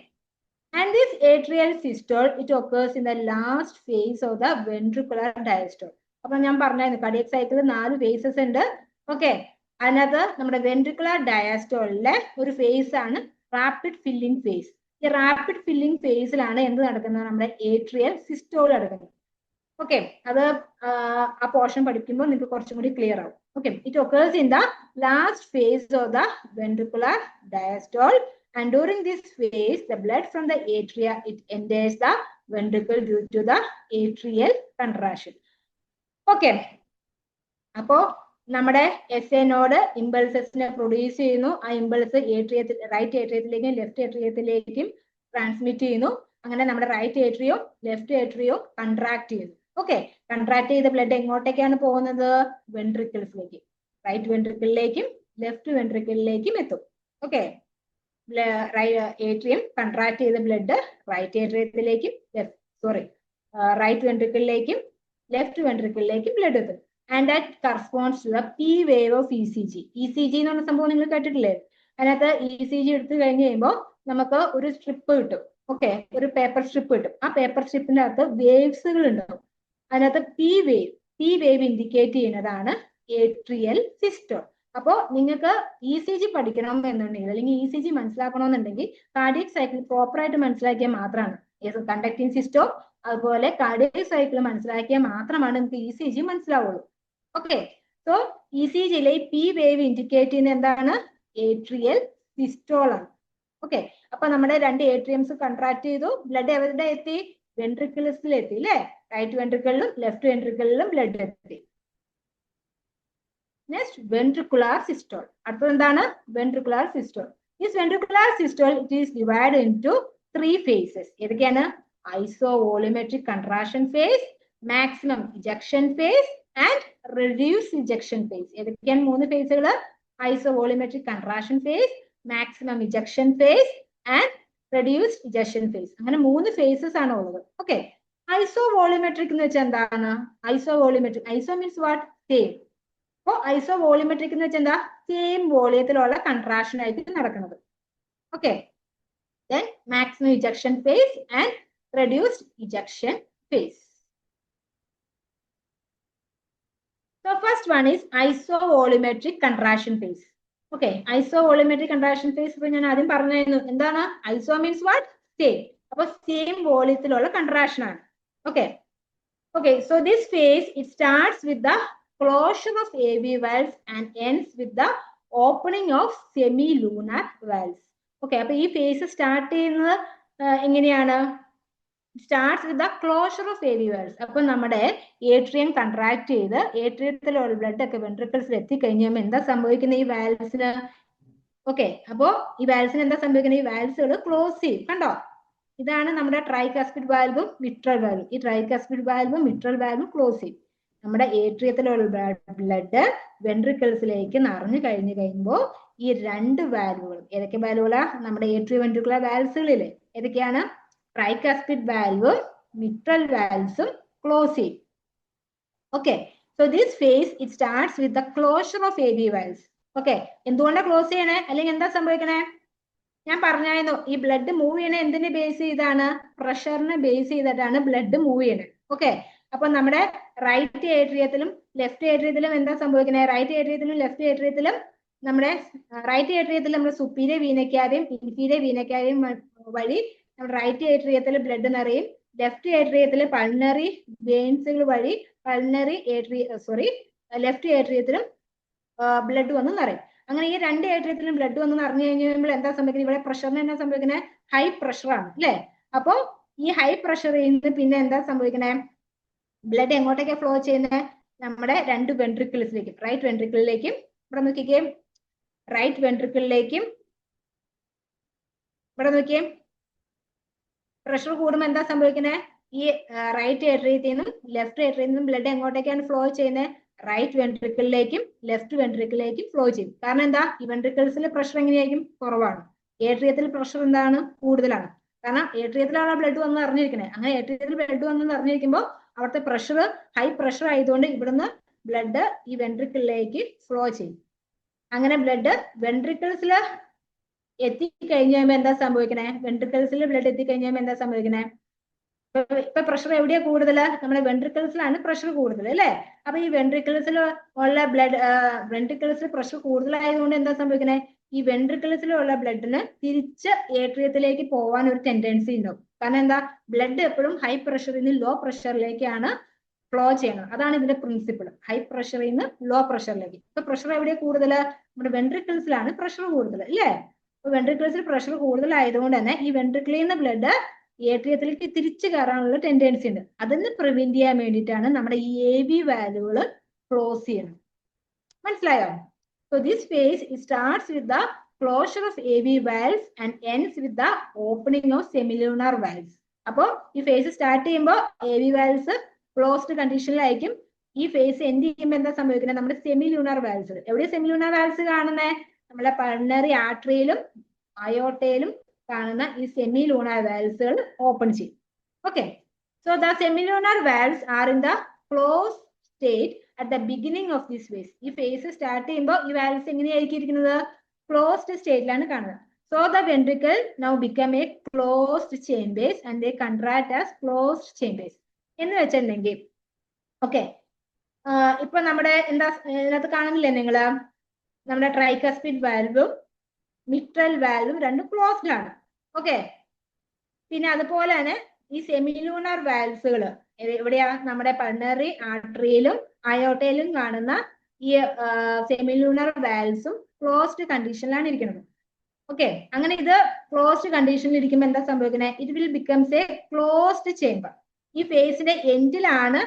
and this atrial systole it occurs in the last phase of the ventricular diastole. അപ്പൊ ഞാൻ പറഞ്ഞായിരുന്നു കാർഡിയക് സൈക്കിൾ 4 ഫേസസ് ഉണ്ട്. Okay, അതിനകത്ത് നമ്മുടെ ventricular ഡയാസ്റ്റോളിലെ ഒരു face ആണ് റാപ്പിഡ് ഫില്ലിംഗ് ഫേസ്. ഈ റാപ്പിഡ് ഫില്ലിംഗ് ഫേസിലാണ് എന്ത് നടക്കുന്നത്, നമ്മുടെ ഏട്രിയൽ സിസ്റ്റോൾ നടക്കുന്നത്. ഓക്കെ, അത് ആ പോർഷൻ പഠിക്കുമ്പോൾ നിങ്ങൾക്ക് കുറച്ചും കൂടി ക്ലിയർ ആവും. Okay, it occurs in the last face of the ventricular diastole, and during this phase the blood from the atria it enters the ventricle due to the atrial contraction. Okay, അപ്പോ നമ്മുടെ S A node ഇമ്പൾസസിനെ produce ചെയ്യുന്നു. ആ impulse ഏട്രിയത്തിൽ right ഏട്രിയത്തിലേക്കും left ഏട്രിയത്തിലേക്കും transmit ചെയ്യുന്നു. അങ്ങനെ നമ്മുടെ റൈറ്റ് ഏട്രിയോ ലെഫ്റ്റ് ഏട്രിയോ കൺട്രാക്ട് ചെയ്യുന്നു. ഓക്കെ, കൺട്രാക്ട് ചെയ്ത ബ്ലഡ് എങ്ങോട്ടേക്കാണ് പോകുന്നത്, വെൻട്രിക്കിൾസിലേക്ക്, റൈറ്റ് വെൻട്രിക്കിളിലേക്കും ലെഫ്റ്റ് വെൻട്രിക്കിളിലേക്കും എത്തും. ഓക്കെ, ഏട്രിയം കൺട്രാക്ട് ചെയ്ത ബ്ലഡ് റൈറ്റ് ഏട്രിയത്തിലേക്കും റൈറ്റ് വെൻട്രിക്കിളിലേക്കും ലെഫ്റ്റ് വെൻട്രിക്കിളിലേക്കും ബ്ലഡ് എത്തും. And that corresponds to the P wave of E C G. E C G എന്ന് പറഞ്ഞ സംഭവം നിങ്ങൾ കേട്ടിട്ടില്ലേ? അതിനകത്ത് ഇ സി ജി എടുത്തു കഴിഞ്ഞ് കഴിയുമ്പോൾ നമുക്ക് ഒരു സ്ട്രിപ്പ് കിട്ടും. ഓക്കെ, ഒരു പേപ്പർ സ്ട്രിപ്പ് കിട്ടും. ആ പേപ്പർ സ്ട്രിപ്പിന്റെ അകത്ത് വേവ്സുകൾ ഉണ്ടാവും. അതിനകത്ത് പി വേവ് ഇൻഡിക്കേറ്റ് ചെയ്യുന്നതാണ് ഏട്രിയൽ സിസ്റ്റോൾ. അപ്പോ നിങ്ങൾക്ക് ഇ സി ജി പഠിക്കണം എന്നുണ്ടെങ്കിൽ അല്ലെങ്കിൽ ഇ സി ജി മനസ്സിലാക്കണമെന്നുണ്ടെങ്കിൽ കാർഡിയക് സൈക്കിൾ പ്രോപ്പർ ആയിട്ട് മനസ്സിലാക്കിയാൽ മാത്രമാണ് കണ്ടക്ടിങ് സിസ്റ്റോൾ അതുപോലെ കാർഡിയക് സൈക്കിൾ മനസ്സിലാക്കിയാൽ മാത്രമാണ് നിങ്ങൾക്ക് ഇ സി ജി മനസ്സിലാവുള്ളൂ. ഓക്കെ, സോ ഇ സി ജിയിലെ പി വേവ് ഇൻഡിക്കേറ്റ് ചെയ്യുന്ന എന്താണ്, ഏട്രിയൽ സിസ്റ്റോൾ ആണ്. ഓക്കെ, അപ്പൊ നമ്മുടെ 2 ഏട്രിയംസ് കൺട്രാക്ട് ചെയ്തു, ബ്ലഡ് എവിടെ എത്തി, വെൻട്രിക്കിൾസിൽ എത്തി അല്ലെ, റൈറ്റ് വെൻട്രിക്കിളിലും ലെഫ്റ്റ് വെൻട്രിക്കിളിലും ബ്ലഡ് എത്തി. Next, ventricular systole. അടുത്തത് എന്താണ്, ventricular systole. This ventricular systole it is divided into 3 phases. ഏതൊക്കെയാണ്, isovolumetric contraction phase, maximum ejection phase and reduced ejection phase. ഏതൊക്കെയാണ് 3 ഫേസുകൾ, isovolumetric contraction phase, maximum ejection phase and reduced ejection phase. അങ്ങനെ 3 faces ആണ് ഉള്ളത്. Okay, isovolumetric എന്ന് വെച്ചാൽ എന്താണ്, isovolumetric, iso means what, same. അപ്പോ ഐസോവോളിമെട്രിക് എന്ന് വെച്ചാൽ എന്താ, സെയിം വോളിയത്തിലുള്ള കൺട്രാക്ഷൻ ആയിരിക്കും നടക്കുന്നത്. Okay, then maximum ejection phase and reduced ejection phase. So first one is isovolumetric contraction phase. Okay, isovolumetric contraction phase ഇപ്പൊ ഞാൻ ആദ്യം പറഞ്ഞിരുന്നു എന്താണ്, ഐസോ മീൻസ് വാട്ട്, സെയിം. അപ്പൊ സെയിം വോളിയത്തിലുള്ള കൺട്രാക്ഷൻ ആണ്. Okay, so this phase it starts with the closure of AV valves and ends with the opening of semilunar valves. Okay, അപ്പൊ ഈ phase start ചെയ്യുന്നത് എങ്ങനെയാണ്, starts with the closure of AV valves. അപ്പൊ നമ്മുടെ atrium contract ചെയ്ത് ഏട്രിയത്തിലുള്ള blood ഒക്കെ വെൻട്രിക്കിൾസിൽ എത്തിക്കഴിഞ്ഞാൽ എന്താ സംഭവിക്കുന്നത് ഈ വാൽവ്സിന്. ഓക്കെ, അപ്പോ ഈ വാൽവ്സിന് എന്താ സംഭവിക്കുന്നത്, ഈ വാൽവ്സുകൾ ക്ലോസ് ചെയ്യും. കണ്ടോ, ഇതാണ് നമ്മുടെ ട്രൈകാസ്പിഡ് വാൽവും മിട്രൽ വാൽവും. ഈ ട്രൈകാസ്പിഡ് വാൽവും മിട്രൽ വാൽവും ക്ലോസ് ചെയ്യും. നമ്മുടെ ഏട്രിയത്തിലുള്ള ബ്ലഡ് വെൻട്രിക്കിൾസിലേക്ക് നിറഞ്ഞു കഴിയുമ്പോൾ ഈ 2 വാൽവുകളും, ഏതൊക്കെ വാൽവുകളാ, നമ്മുടെ ഏട്രിയോ വെൻട്രിക്കുലർ വാൽവ്സുകളിലെ ഏതൊക്കെയാണ്, ട്രൈകാസ്പിഡ് വാൽവും മിട്രൽ വാൽവ്സും ക്ലോസ് ചെയ്യും. Okay, so this face it starts with the closure of AV valves. Okay, എന്തുകൊണ്ടാണ് ക്ലോസ് ചെയ്യണേ, അല്ലെങ്കിൽ എന്താ സംഭവിക്കണേ, ഞാൻ പറഞ്ഞായിരുന്നു ഈ ബ്ലഡ് മൂവ് ചെയ്യണേ എന്തിനെ ബേസ് ചെയ്താണ്, പ്രഷറിനെ ബേസ് ചെയ്തിട്ടാണ് ബ്ലഡ് മൂവ് ചെയ്യണേ. ഓക്കെ, അപ്പൊ നമ്മുടെ റൈറ്റ് ഏട്രിയത്തിലും ലെഫ്റ്റ് ഏട്രിയത്തിലും എന്താ സംഭവിക്കുന്നത്, റൈറ്റ് ഏട്രിയത്തിലും ലെഫ്റ്റ് ഏട്രിയത്തിലും നമ്മുടെ റൈറ്റ് ഏട്രിയത്തിൽ നമ്മുടെ സുപ്പീരിയർ വീനക്കാരെയും ഇൻഫീരിയർ വീനക്കാരെയും വഴി നമ്മുടെ റൈറ്റ് ഏട്രിയത്തിൽ ബ്ലഡ് നിറയും, ലെഫ്റ്റ് ഏട്രിയത്തിൽ പൾണറി വെയിൻസുകൾ വഴി ലെഫ്റ്റ് ഏട്രിയത്തിലും ബ്ലഡ് വന്ന് നിറയും. അങ്ങനെ ഈ 2 ഏട്രിയത്തിലും ബ്ലഡ് വന്ന് നിറഞ്ഞു കഴിഞ്ഞാൽ എന്താ സംഭവിക്കുന്നത്, ഇവിടെ പ്രഷറിന് എന്താ സംഭവിക്കുന്നത്, ഹൈ പ്രഷറാണ് അല്ലെ. അപ്പോ ഈ ഹൈ പ്രഷറിൽ നിന്ന് പിന്നെ എന്താ സംഭവിക്കണേ, ബ്ലഡ് എങ്ങോട്ടേക്കാണ് ഫ്ലോ ചെയ്യുന്നത്, നമ്മുടെ 2 വെൻട്രിക്കിൾസിലേക്കും, റൈറ്റ് വെൻട്രിക്കിളിലേക്കും, ഇവിടെ നോക്കിക്കേ, റൈറ്റ് വെൻട്രിക്കിളിലേക്കും, ഇവിടെ നോക്കിയേ, പ്രഷർ കൂടുമ്പോൾ എന്താ സംഭവിക്കുന്നത്, ഈ റൈറ്റ് ഏട്രിയത്തിൽ നിന്നും ലെഫ്റ്റ് ഏട്രിയത്തിൽ നിന്നും ബ്ലഡ് എങ്ങോട്ടേക്കാണ് ഫ്ലോ ചെയ്യുന്നത്, റൈറ്റ് വെൻട്രിക്കിളിലേക്കും ലെഫ്റ്റ് വെൻട്രിക്കിളിലേക്കും ഫ്ലോ ചെയ്യും. കാരണം എന്താ, ഈ വെൻട്രിക്കിൾസിലെ പ്രഷർ എങ്ങനെയായിരിക്കും, കുറവാണ്. ഏട്രിയത്തിൽ പ്രഷർ എന്താണ് കൂടുതലാണ്. കാരണം ഏട്രിയത്തിലാണ് ബ്ലഡ് വന്ന് അറിഞ്ഞിരിക്കണേ. അങ്ങനെ ഏട്രിയത്തിൽ ബ്ലഡ് വന്ന് അറിഞ്ഞിരിക്കുമ്പോൾ അവിടുത്തെ പ്രഷർ ഹൈ പ്രഷർ ആയതുകൊണ്ട് ഇവിടുന്ന് ബ്ലഡ് ഈ വെൻട്രിക്കിളിലേക്ക് ഫ്ലോ ചെയ്യും. അങ്ങനെ ബ്ലഡ് വെൻട്രിക്കിൾസിൽ എത്തിക്കഴിഞ്ഞാൽ എന്താ സംഭവിക്കണേ? വെൻട്രിക്കിൾസിൽ ബ്ലഡ് എത്തിക്കഴിഞ്ഞാൽ എന്താ സംഭവിക്കണേ? ഇപ്പൊ പ്രഷർ എവിടെയാ കൂടുതൽ? നമ്മുടെ വെൻട്രിക്കിൾസിലാണ് പ്രഷർ കൂടുതൽ അല്ലെ? അപ്പൊ ഈ വെൻട്രിക്കിൾസിൽ ഉള്ള ബ്ലഡ് വെൻട്രിക്കിൾസിൽ പ്രഷർ കൂടുതലായതുകൊണ്ട് എന്താ സംഭവിക്കണേ? ഈ വെൻട്രിക്കിൾസിലുള്ള ബ്ലഡിന് തിരിച്ച് ഏട്രിയത്തിലേക്ക് പോകാൻ ഒരു ടെൻഡൻസി ഉണ്ടാവും. കാരണം എന്താ? ബ്ലഡ് എപ്പോഴും ഹൈ പ്രഷറിൽ നിന്ന് ലോ പ്രഷറിലേക്കാണ് ഫ്ലോ ചെയ്യണം. അതാണ് ഇതിന്റെ പ്രിൻസിപ്പിൾ. ഹൈ പ്രഷറിൽ നിന്ന് ലോ പ്രഷറിലേക്ക്. ഇപ്പൊ പ്രഷർ എവിടെയാ കൂടുതൽ? നമ്മുടെ വെൻട്രിക്കിൾസിലാണ് പ്രഷർ കൂടുതൽ അല്ലേ? അപ്പൊ വെൻട്രിക്കിൾസിൽ പ്രഷർ കൂടുതലായതുകൊണ്ട് തന്നെ ഈ വെൻട്രിക്കിളിൽ നിന്ന് ബ്ലഡ് ഏട്രിയത്തിലേക്ക് തിരിച്ചു കയറാനുള്ള ടെൻഡൻസി ഉണ്ട്. അതിന് പ്രിവെന്റ് ചെയ്യാൻ വേണ്ടിയിട്ടാണ് നമ്മുടെ ഈ AV വാൽവുകൾ ക്ലോസ് ചെയ്യുന്നത്. മനസ്സിലായോ? So this phase starts with the closure of AV valves and ends with the opening of semilunar valves. അപ്പോൾ ഈ ഫേസ് സ്റ്റാർട്ട് ചെയ്യുമ്പോൾ AV വാൽവ്സ് ക്ലോസ്ഡ് കണ്ടീഷനിലായിരിക്കും. ഈ ഫേസ് എൻഡ് ചെയ്യുമ്പോൾ എന്താ സംഭവിക്കുന്നത്? നമ്മുടെ സെമിലൂണർ വാൽവ്സ്. എവിടെ സെമിലൂണർ വാൽവ്സ് കാണുന്നത്? നമ്മുടെ പൾമണറി ആർട്ടറിയിലും അയോർട്ടയിലും കാണുന്ന ഈ സെമിലൂണർ വാൽവ്സുകൾ ഓപ്പൺ ചെയ്യും. Okay, so the semilunar valves are in the close state at the beginning of this phase. ഈ ഫേസ് സ്റ്റാർട്ട് ചെയ്യുമ്പോൾ ഈ വാൽവ്സ് എങ്ങനെയായിരിക്കും ഇരിക്കുന്നത്? ക്ലോസ്ഡ് സ്റ്റേറ്റിലാണ് കാണുന്നത്. So the ventricle now become a closed chambers and they contract as closed chambers. എന്ന് വെച്ചിട്ടുണ്ടെങ്കിൽ okay, ഇപ്പൊ നമ്മുടെ എന്താ ഇതിനകത്ത് കാണുന്നില്ലേ നിങ്ങള്? നമ്മുടെ ട്രൈകസ്പിഡ് വാൽവും മിട്രൽ വാൽവും രണ്ടും ക്ലോസ്ഡ് ആണ്. ഓക്കെ, പിന്നെ അതുപോലെ തന്നെ ഈ സെമിലൂണർ വാൽവ്സുകൾ എവിടെയാ? നമ്മുടെ പൾമണറി ആർട്ടറിയിലും അയോർട്ടയിലും കാണുന്ന ഈ സെമിലൂണർ വാൽവ്സും ക്ലോസ്ഡ് കണ്ടീഷനിലാണ് ഇരിക്കുന്നത്. ഓക്കെ, അങ്ങനെ ഇത് ക്ലോസ്ഡ് കണ്ടീഷനിൽ ഇരിക്കുമ്പോൾ എന്താ സംഭവിക്കുന്നത്? It will becomes A closed chamber. ഈ ഫേസിന്റെ എൻഡിലാണ്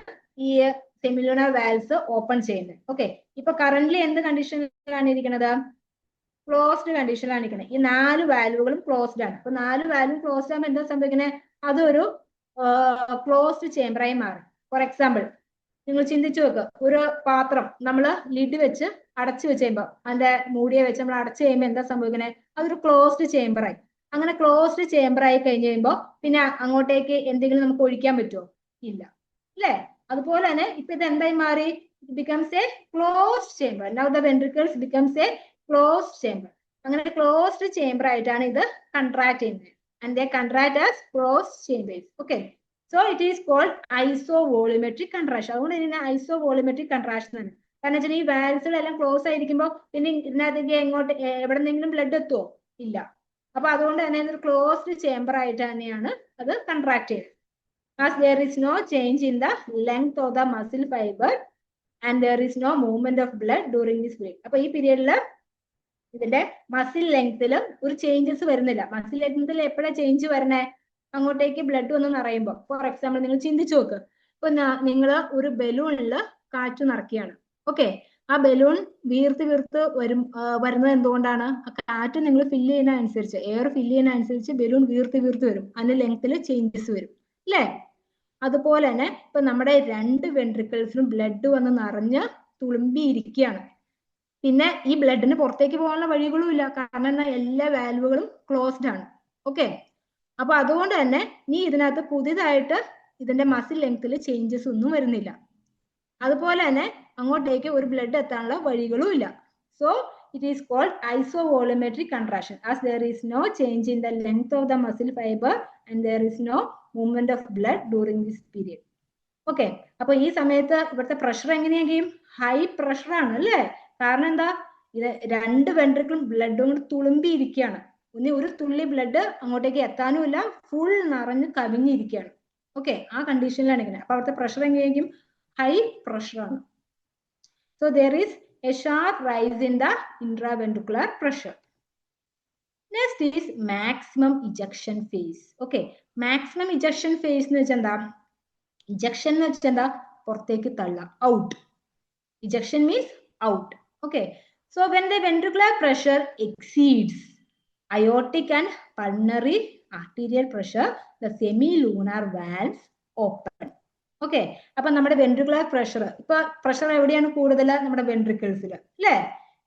ഈ സെമിലൂണർ വാൽവ്സ് ഓപ്പൺ ചെയ്യുന്നത്. ഓക്കെ, ഇപ്പൊ കറന്റ്ലി എന്ത് കണ്ടീഷനിലാണ് ഇരിക്കുന്നത്? ക്ലോസ്ഡ് കണ്ടീഷനിലാണ് ഇരിക്കുന്നത്. ഈ 4 വാൽവുകളും ക്ലോസ്ഡ് ആണ്. അപ്പൊ 4 വാൽവും ക്ലോസ്ഡ് ആകുമ്പോൾ എന്താ സംഭവിക്കുന്നത്? അതൊരു ക്ലോസ്ഡ് ചേംബറായി മാറും. ഫോർ എക്സാമ്പിൾ, നിങ്ങൾ ചിന്തിച്ചു നോക്കുക, ഒരു പാത്രം നമ്മൾ ലിഡ് വെച്ച് അടച്ചു വെച്ച് കഴിയുമ്പോൾ, അതിന്റെ മൂടിയെ വെച്ച് നമ്മൾ അടച്ചു കഴിയുമ്പോൾ എന്താ സംഭവിക്കുന്നത്? അതൊരു ക്ലോസ്ഡ് ചേംബറായി. അങ്ങനെ ക്ലോസ്ഡ് ചേംബറായി കഴിഞ്ഞ് കഴിയുമ്പോൾ പിന്നെ അങ്ങോട്ടേക്ക് എന്തെങ്കിലും നമുക്ക് ഒഴിക്കാൻ പറ്റുമോ? ഇല്ല, അല്ലേ? അതുപോലെ തന്നെ ഇപ്പൊ ഇത് എന്തായി മാറി? It becomes A closed chamber. Now the ventricles becomes A closed chamber. അങ്ങനെ ക്ലോസ്ഡ് ചേംബർ ആയിട്ടാണ് ഇത് കൺട്രാക്ട് ചെയ്യുന്നത്. And they contract as closed chambers. Okay, so it is called isovolumetric contraction. അതുകൊണ്ട് ഇതിനെ isovolumetric contraction ആണ്. കാരണം വെച്ചാൽ ഈ വാൽവ്സുകളെല്ലാം ക്ലോസ് ആയിരിക്കുമ്പോൾ പിന്നെ ഇതിനകത്തേക്ക് എങ്ങോട്ട് എവിടെന്നെങ്കിലും ബ്ലഡ് എത്തുമോ? ഇല്ല. അപ്പൊ അതുകൊണ്ട് തന്നെ ഇതൊരു ക്ലോസ്ഡ് ചേംബർ ആയിട്ട് തന്നെയാണ് അത് കൺട്രാക്ട് ചെയ്യുന്നത്. As there is no change in the length of the muscle fiber and there is no movement of blood during this period. അപ്പൊ ഈ പീരിയഡിൽ ഇതിന്റെ മസിൽ ലെങ്തിലും ഒരു ചേഞ്ചസ് വരുന്നില്ല. മസിൽ ലെങ്തിൽ എപ്പോഴാ ചേഞ്ച് വരണേ? അങ്ങോട്ടേക്ക് ബ്ലഡ് വന്ന് നിറയുമ്പോൾ. ഫോർ എക്സാമ്പിൾ, നിങ്ങൾ ചിന്തിച്ചു നോക്ക്, ഇപ്പൊ നിങ്ങൾ ഒരു ബലൂണിൽ കാറ്റ് നിറയ്ക്കുകയാണ്. ഓക്കെ, ആ ബലൂൺ വീർത്ത് വരുന്നത് എന്തുകൊണ്ടാണ്? ആ കാറ്റ് നിങ്ങൾ ഫില്ല് ചെയ്യുന്ന അനുസരിച്ച്, എയർ ഫില്ല് ചെയ്യുന്ന അനുസരിച്ച് ബലൂൺ വീർത്ത് വരും. അതിന്റെ ലെങ്തിൽ ചേഞ്ചസ് വരും, അല്ലേ? അതുപോലെ തന്നെ ഇപ്പൊ നമ്മുടെ 2 വെൻട്രിക്കിൾസിലും ബ്ലഡ് വന്ന് നിറഞ്ഞ് തുളുമ്പിയിരിക്കുകയാണ്. പിന്നെ ഈ ബ്ലഡിന് പുറത്തേക്ക് പോകാനുള്ള വഴികളും ഇല്ല. കാരണം എന്താ? എല്ലാ വാൽവുകളും ക്ലോസ്ഡ് ആണ്. ഓക്കെ, അപ്പൊ അതുകൊണ്ട് തന്നെ നീ ഇതിനകത്ത് പുതിയതായിട്ട് ഇതിന്റെ മസിൽ ലെങ്തിൽ ചേഞ്ചസ് ഒന്നും വരുന്നില്ല. അതുപോലെ തന്നെ അങ്ങോട്ടേക്ക് ഒരു ബ്ലഡ് എത്താനുള്ള വഴികളും ഇല്ല. So it is called isovolumetric contraction as there is no change in the length of the muscle fibre and there is no movement of blood during this period. Okay, അപ്പൊ ഈ സമയത്ത് ഇവിടുത്തെ പ്രഷർ എങ്ങനെയായിരിക്കും? High pressure ആണ്, അല്ലേ? കാരണം എന്താ? ഇത് 2 വെൻട്രിക്കിളും ബ്ലഡും കൊണ്ട് തുളുമ്പിയിരിക്കുകയാണ്. ഒരു തുള്ളി ബ്ലഡ് അങ്ങോട്ടേക്ക് എത്താനും ഇല്ല, ഫുൾ നിറഞ്ഞ് കവിഞ്ഞിരിക്കുകയാണ്. ഓക്കെ, ആ കണ്ടീഷനിലാണ് ഇരിക്കുന്നത്. അപ്പൊ അവിടുത്തെ പ്രഷർ എങ്ങനെയായിരിക്കും? ഹൈ പ്രഷർ ആണ്. So there is a sharp rise in the intraventricular pressure. Next is maximum ejection phase. Okay, maximum ejection phase എന്ന് വെച്ചാൽ എന്താ? ഇജക്ഷൻ എന്ന് വെച്ചാൽ എന്താ? പുറത്തേക്ക് തള്ള, out. Ejection means out. Okay, so when the ventricular pressure exceeds aortic and pulmonary arterial pressure, the semilunar valves open. Okay, അപ്പൊ നമ്മുടെ വെൻട്രിക്കുലർ പ്രഷർ, ഇപ്പൊ പ്രഷർ എവിടെയാണ് കൂടുതൽ? നമ്മുടെ വെൻട്രിക്കിൾസിൽ, അല്ലേ?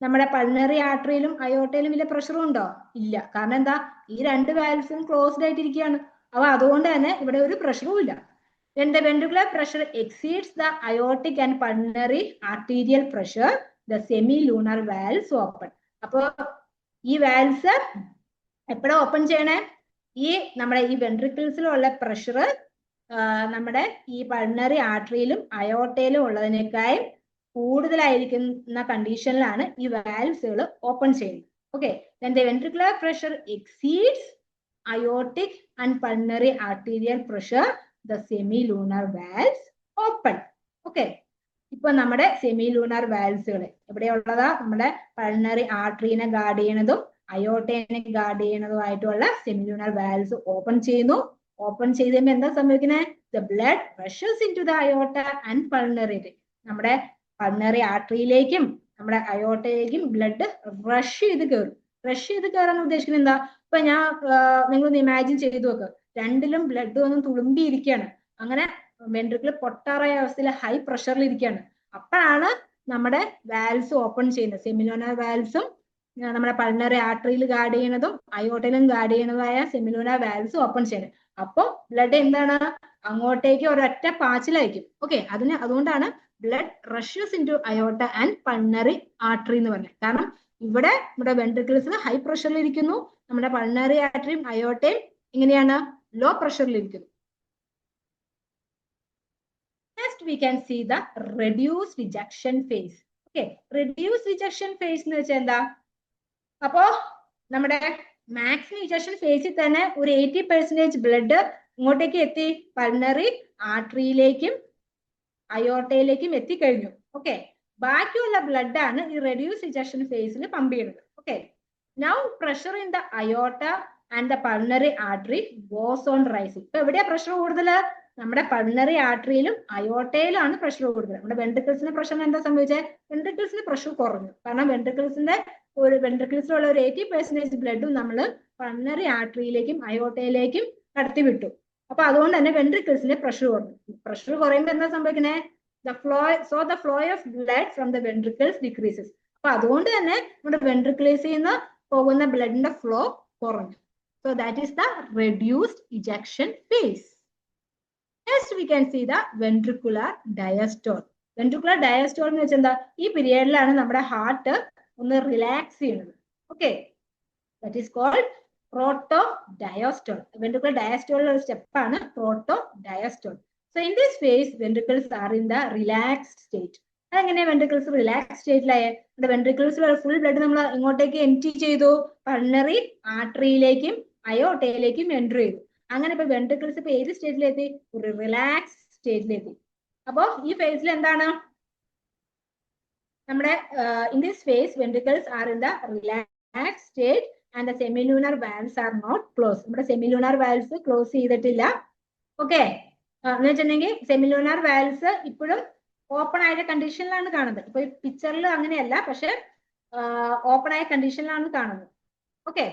നമ്മുടെ പൾമണറി ആർട്ടറിയിലും അയോർട്ടയിലും വലിയ പ്രഷറും ഉണ്ടോ? ഇല്ല. കാരണം എന്താ? ഈ രണ്ട് വാൽവ്സും ക്ലോസ്ഡ് ആയിട്ടിരിക്കുകയാണ്. അപ്പൊ അതുകൊണ്ട് തന്നെ ഇവിടെ ഒരു പ്രഷറും ഇല്ല. When the ventricular pressure exceeds the aortic and pulmonary arterial pressure, the semilunar valves open. അപ്പൊ ഈ വാൽവ്സ് എപ്പോഴാ ഓപ്പൺ ചെയ്യണേ? ഈ നമ്മുടെ ഈ വെൻട്രിക്കിൾസിലുള്ള പ്രഷർ നമ്മുടെ ഈ പൾമണറി ആർട്ടറിയിലും അയോർട്ടയിലും ഉള്ളതിനേക്കാളും കൂടുതലായിരിക്കുന്ന കണ്ടീഷനിലാണ് ഈ വാൽവ്സുകൾ ഓപ്പൺ ചെയ്യുന്നത്. Okay, then the ventricular pressure exceeds aortic and pulmonary arterial pressure, the semilunar valves open. Okay, ഇപ്പൊ നമ്മുടെ സെമിലൂണർ വാൽവ്സുകൾ എവിടെയുള്ളതാ? നമ്മുടെ പൾമണറി ആർട്ടറിനെ ഗാർഡ് ചെയ്യണതും അയോർട്ടനെ ഗാർഡ് ചെയ്യണതുമായിട്ടുള്ള സെമിലൂണർ വാൽവ്സ് ഓപ്പൺ ചെയ്യുന്നു. ഓപ്പൺ ചെയ്ത് കഴിയുമ്പോൾ എന്താ സംഭവിക്കുന്നത്? The blood rushes into the aorta and pulmonary. നമ്മുടെ പൾമണറി ആർട്ടറിയിലേക്കും നമ്മുടെ അയോർട്ടയിലേക്കും ബ്ലഡ് റഷ് ചെയ്ത് കയറും. റഷ് ചെയ്ത് കയറാൻ ഉദ്ദേശിക്കുന്നത് എന്താ? ഇപ്പൊ ഞാൻ നിങ്ങളൊന്ന് ഇമാജിൻ ചെയ്ത് നോക്ക്, രണ്ടിലും ബ്ലഡ് ഒന്നും തുളുമ്പിയിരിക്കുകയാണ്. അങ്ങനെ വെൻട്രിക്കിൾ പൊട്ടാറായ അവസ്ഥയിൽ ഹൈ പ്രഷറിൽ ഇരിക്കുകയാണ്. അപ്പോഴാണ് നമ്മുടെ വാൽവ്സ് ഓപ്പൺ ചെയ്യുന്നത്. സെമിലൂണർ വാൽവ്സും നമ്മുടെ പൾമണറി ആർട്ടറിയിൽ ഗാർഡ് ചെയ്യുന്നതും അയോർട്ടയിലും ഗാർഡ് ചെയ്യുന്നതായ സെമിലൂണർ വാൽവ്സ് ഓപ്പൺ ചെയ്യുന്നത്. അപ്പോൾ ബ്ലഡ് എന്താണ്? അങ്ങോട്ടേക്ക് ഒരൊറ്റ പാച്ചിലായിരിക്കും. ഓക്കെ, അതുകൊണ്ടാണ് blood rushes into aorta and pulmonary artery എന്ന് പറഞ്ഞത്. കാരണം ഇവിടെ നമ്മുടെ വെൻട്രിക്കിൾസിൽ ഹൈ പ്രഷറിൽ ഇരിക്കുന്നു, നമ്മുടെ പൾമണറി ആർട്ടറിയും അയോർട്ടയും എങ്ങനെയാണ്? ലോ പ്രഷറിൽ ഇരിക്കുന്നു. Next we can see the reduced ejection phase. Okay, reduced ejection phase എന്ന് വെച്ചാൽ എന്താ? അപ്പോ നമ്മുടെ മാക്സിമം ഇജക്ഷൻ ഫേസിൽ തന്നെ ഒരു 80% ബ്ലഡ് ഇങ്ങോട്ടേക്ക് എത്തി, പൾമണറി ആർട്ടറിയിലേക്കും അയോർട്ടയിലേക്കും എത്തിക്കഴിഞ്ഞു. ഓക്കെ, ബാക്കിയുള്ള ബ്ലഡ് ആണ് ഈ റെഡ്യൂസ് ഇജക്ഷൻ ഫേസിൽ പമ്പ് ചെയ്യുന്നത്. Okay, now pressure in the aorta and the pulmonary artery goes on rising. ഇപ്പൊ എവിടെയാ പ്രഷർ കൂടുതൽ? നമ്മുടെ പൾമണറി ആർട്ടറിയിലും അയോർട്ടയിലാണ് പ്രഷർ കൂടുതൽ. നമ്മുടെ വെൻട്രിക്കിൾസിന്റെ പ്രഷർ എന്താ സംഭവിച്ചത്? വെൻട്രിക്കിൾസിന്റെ പ്രഷർ കുറഞ്ഞു. കാരണം വെൻട്രിക്കിൾസിലുള്ള ഒരു 80% ബ്ലഡും നമ്മൾ പൾമണറി ആർട്ടറിയിലേക്കും അയോർട്ടയിലേക്കും കടത്തി വിട്ടു. അപ്പൊ അതുകൊണ്ട് തന്നെ വെൻട്രിക്കിൾസിന്റെ പ്രഷർ കുറഞ്ഞു. പ്രഷർ കുറയുമ്പോൾ എന്താ സംഭവിക്കുന്നത്? the flow of blood from the ventricles decreases. അപ്പൊ അതുകൊണ്ട് തന്നെ നമ്മുടെ വെൻട്രിക്കിൾസിൽ നിന്ന് പോകുന്ന ബ്ലഡിന്റെ ഫ്ലോ കുറഞ്ഞു. So that is the reduced ejection phase. Next we can see the ventricular diastole. Ventricular diastole എന്ന് വെച്ചാൽ എന്താ? ഈ പീരിയഡിലാണ് നമ്മുടെ ഹാർട്ട് ഒന്ന് റിലാക്സ് ചെയ്യുന്നത്. Okay, that is called protodiastole. Ventricular diastole ഒരു സ്റ്റെപ്പാണ് protodiastole. So in this phase ventricles are in the relaxed state. അതെങ്ങനെ വെൻട്രിക്കിൾസ് റിലാക്സ് സ്റ്റേറ്റിലായ? വെൻട്രിക്കിൾസിലുള്ള ഫുൾ ബ്ലഡ് നമ്മൾ ഇങ്ങോട്ടേക്ക് എംറ്റി ചെയ്തു, പൾമണറി ആർട്ടറിയിലേക്കും അയോർട്ടയിലേക്കും എൻറ്റർ ചെയ്തു. അങ്ങനെ ഇപ്പൊ വെൻട്രിക്കിൾസ് ഇപ്പൊ ഏത് സ്റ്റേറ്റിലെത്തി? ഒരു റിലാക്സ് സ്റ്റേറ്റിലെത്തി. അപ്പോ ഈ ഫേസിൽ എന്താണ് നമ്മുടെ in this phase ventricles are in the relax state and the semilunar valves are not close. നമ്മുടെ സെമിലൂണർ വാൽവ്സ് ക്ലോസ് ചെയ്തിട്ടില്ല. ഓക്കെ, എന്ന് വെച്ചിട്ടുണ്ടെങ്കിൽ സെമിലൂണർ വാൽവ്സ് ഇപ്പോഴും ഓപ്പൺ ആയ കണ്ടീഷനിലാണ് കാണുന്നത്. ഇപ്പൊ പിക്ചറിൽ അങ്ങനെയല്ല, പക്ഷെ ഓപ്പൺ ആയ കണ്ടീഷനിലാണ് കാണുന്നത്. Okay,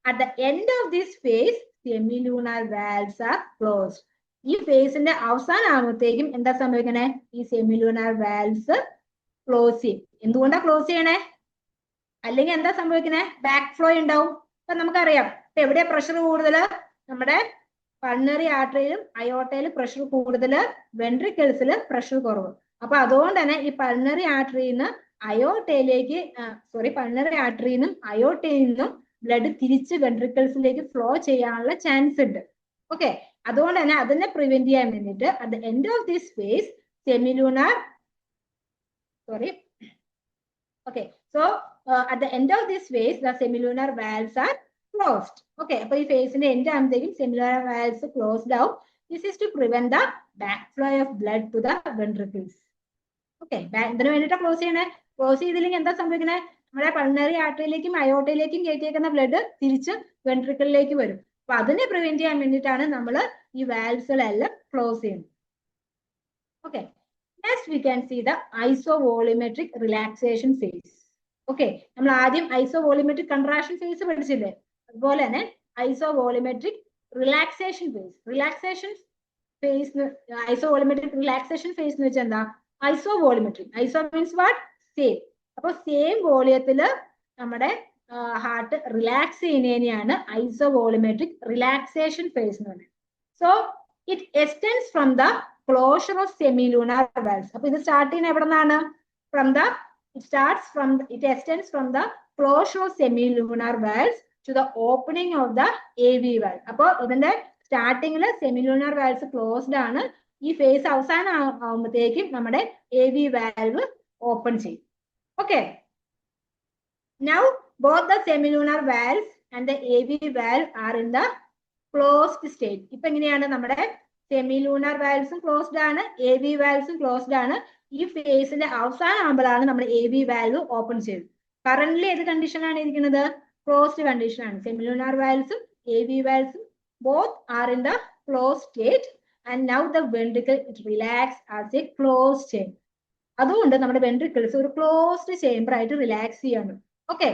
at the end of this phase semilunar valves are closed. ഈ ഫേസിന്റെ അവസാനമാകുമ്പോഴത്തേക്കും എന്താ സംഭവിക്കണേ? ഈ സെമിലൂണർ വാൽവ്സ് ക്ലോസ് ചെയ്യും. എന്തുകൊണ്ടാ ക്ലോസ് ചെയ്യണേ? അല്ലെങ്കിൽ എന്താ സംഭവിക്കണേ? ബാക്ക് ഫ്ലോ ഉണ്ടാവും. അപ്പൊ നമുക്കറിയാം ഇപ്പൊ എവിടെയാ പ്രഷർ കൂടുതൽ? നമ്മുടെ പൾമണറി ആർട്ടറിയിലും അയോർട്ടയിലും പ്രഷർ കൂടുതൽ, വെൻട്രിക്കിൾസിൽ പ്രഷർ കുറവ്. അപ്പൊ അതുകൊണ്ട് തന്നെ ഈ പൾമണറി ആർട്ടറിയിൽ നിന്ന് പൾമണറി ആർട്ടറിയിൽ നിന്നും അയോർട്ടയിൽ നിന്നും ബ്ലഡ് തിരിച്ച് വെൻട്രിക്കിൾസിലേക്ക് ഫ്ലോ ചെയ്യാനുള്ള ചാൻസ് ഉണ്ട്. ഓക്കെ, അതുകൊണ്ട് തന്നെ അതിനെ പ്രിവെന്റ് ചെയ്യാൻ വേണ്ടിയിട്ട് at the end of this face at the end of this phase the semilunar valves are closed. Okay, അപ്പൊ ഈ ഫേസിന്റെ എൻഡ് ആകുമ്പോഴത്തേക്കും സെമിലുനാർ വാൽവ്സ് ക്ലോസ്ഡ് ആവും. This is to prevent the backflow of blood to the ventricles. Okay, ഇതിന് വേണ്ടിയിട്ടാ close ചെയ്യണേ. Close ചെയ്തില്ലെങ്കിൽ എന്താ സംഭവിക്കണേ? നമ്മുടെ പൾമണറി ആർട്ടറിയിലേക്കും അയോർട്ടയിലേക്കും കയറ്റിയേക്കുന്ന ബ്ലഡ് തിരിച്ച് വെൻട്രിക്കിളിലേക്ക് വരും. അപ്പൊ അതിനെ പ്രിവെന്റ് ചെയ്യാൻ വേണ്ടിയിട്ടാണ് നമ്മൾ ഈ വാൽവ്സുകളെല്ലാം ക്ലോസ് ചെയ്യുന്നത്. Okay, next we can see the isovolumetric relaxation phase. Okay, നമ്മൾ ആദ്യം ഐസോവോളിമെട്രിക് കൺട്രാക്ഷൻ ഫേസ് പഠിച്ചില്ലേ? അതുപോലെ തന്നെ isovolumetric relaxation phase. Isovolumetric relaxation phase എന്ന് വെച്ചാൽ എന്താ? Isovolumetric. Iso means what? Same. അപ്പൊ സെയിം വോളിയത്തില് നമ്മുടെ ഹാർട്ട് റിലാക്സ് ചെയ്യുന്നതിനെയാണ് ഐസോവോളിമെട്രിക് റിലാക്സേഷൻ ഫേസ് എന്ന് പറയുന്നത്. So it extends from the closure of semilunar valves. അപ്പൊ ഇത് സ്റ്റാർട്ട് ചെയ്യുന്നത് എവിടെ നിന്നാണ്? It extends from the closure of semilunar valves to the opening of the AV valve. അപ്പൊ ഇതിന്റെ സ്റ്റാർട്ടിങ്ങിൽ സെമിലൂണർ വാൽവ്സ് ക്ലോസ്ഡ് ആണ്. ഈ ഫേസ് അവസാനം ആവുമ്പോഴത്തേക്കും നമ്മുടെ AV വാൽവ് ഓപ്പൺ ചെയ്യും. Okay, now both the semilunar valves and the AV valve are in the closed state. ഇപ്പൊ എങ്ങനെയാണ്? നമ്മുടെ സെമിലൂണർ വാൽവ്സും ക്ലോസ്ഡ് ആണ്, AV വാൽവ്സും ക്ലോസ്ഡ് ആണ്. ഈ ഫേസിന്റെ അവസാനം ആകുമ്പോഴാണ് നമ്മുടെ AV വാൽവ് ഓപ്പൺ ചെയ്തത്. കറന്റ്ലി ഏത് കണ്ടീഷനാണ് ഇരിക്കുന്നത്? ക്ലോസ്ഡ് കണ്ടീഷനാണ്. സെമിലൂണർ വാൽവ്സും AV വാൽവ്സും both are in the closed state and now the ventricle it relax as a closed chamber. അതുകൊണ്ട് നമ്മുടെ വെൻട്രിക്കിൾസ് ഒരു ക്ലോസ്ഡ് ചേംബർ ആയിട്ട് റിലാക്സ് ചെയ്യാണ്. ഓക്കെ,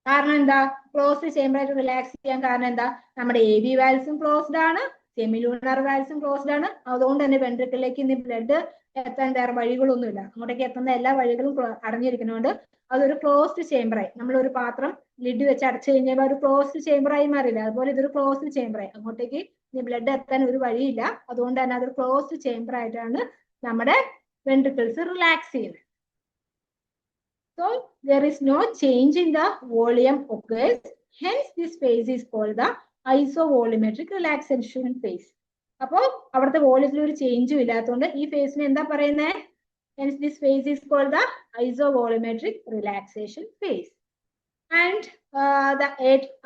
കാരണം എന്താ? ക്ലോസ്ഡ് ചേംബർ ആയിട്ട് റിലാക്സ് ചെയ്യാൻ കാരണം എന്താ? നമ്മുടെ AV വാൽവ്സും ക്ലോസ്ഡ് ആണ്, സെമിലൂണർ വാൽവ്സും ക്ലോസ്ഡ് ആണ്. അതുകൊണ്ട് തന്നെ വെൻട്രിക്കിളിലേക്ക് ഇനി ബ്ലഡ് എത്താൻ വേറെ വഴികളൊന്നുമില്ല. അങ്ങോട്ടേക്ക് എത്തുന്ന എല്ലാ വഴികളും അടഞ്ഞിരിക്കുന്നതുകൊണ്ട് അതൊരു ക്ലോസ്ഡ് ചേംബറായി. നമ്മളൊരു പാത്രം ലിഡ് വെച്ച് അടച്ചു കഴിഞ്ഞാൽ ഒരു ക്ലോസ്ഡ് ചേംബറായി മാറില്ല. അതുപോലെ ഇതൊരു ക്ലോസ്ഡ് ചേംബറായി. അങ്ങോട്ടേക്ക് ഇനി ബ്ലഡ് എത്താൻ ഒരു വഴിയില്ല. അതുകൊണ്ട് തന്നെ അതൊരു ക്ലോസ്ഡ് ചേംബർ ആയിട്ടാണ് നമ്മുടെ വെൻട്രിക്കിൾസ് റിലാക്സ് ചെയ്യുന്നത്. So there is no change in the volume occurs. Hence this phase is called the isovolumetric relaxation phase. അപ്പോൾ അവിടുത്തെ വോളിയത്തിൽ ഒരു ചേഞ്ചും ഇല്ലാത്തതുകൊണ്ട് ഈ ഫേസിന് എന്താ പറയുന്നത്? Hence this phase is called the isovolumetric relaxation phase. And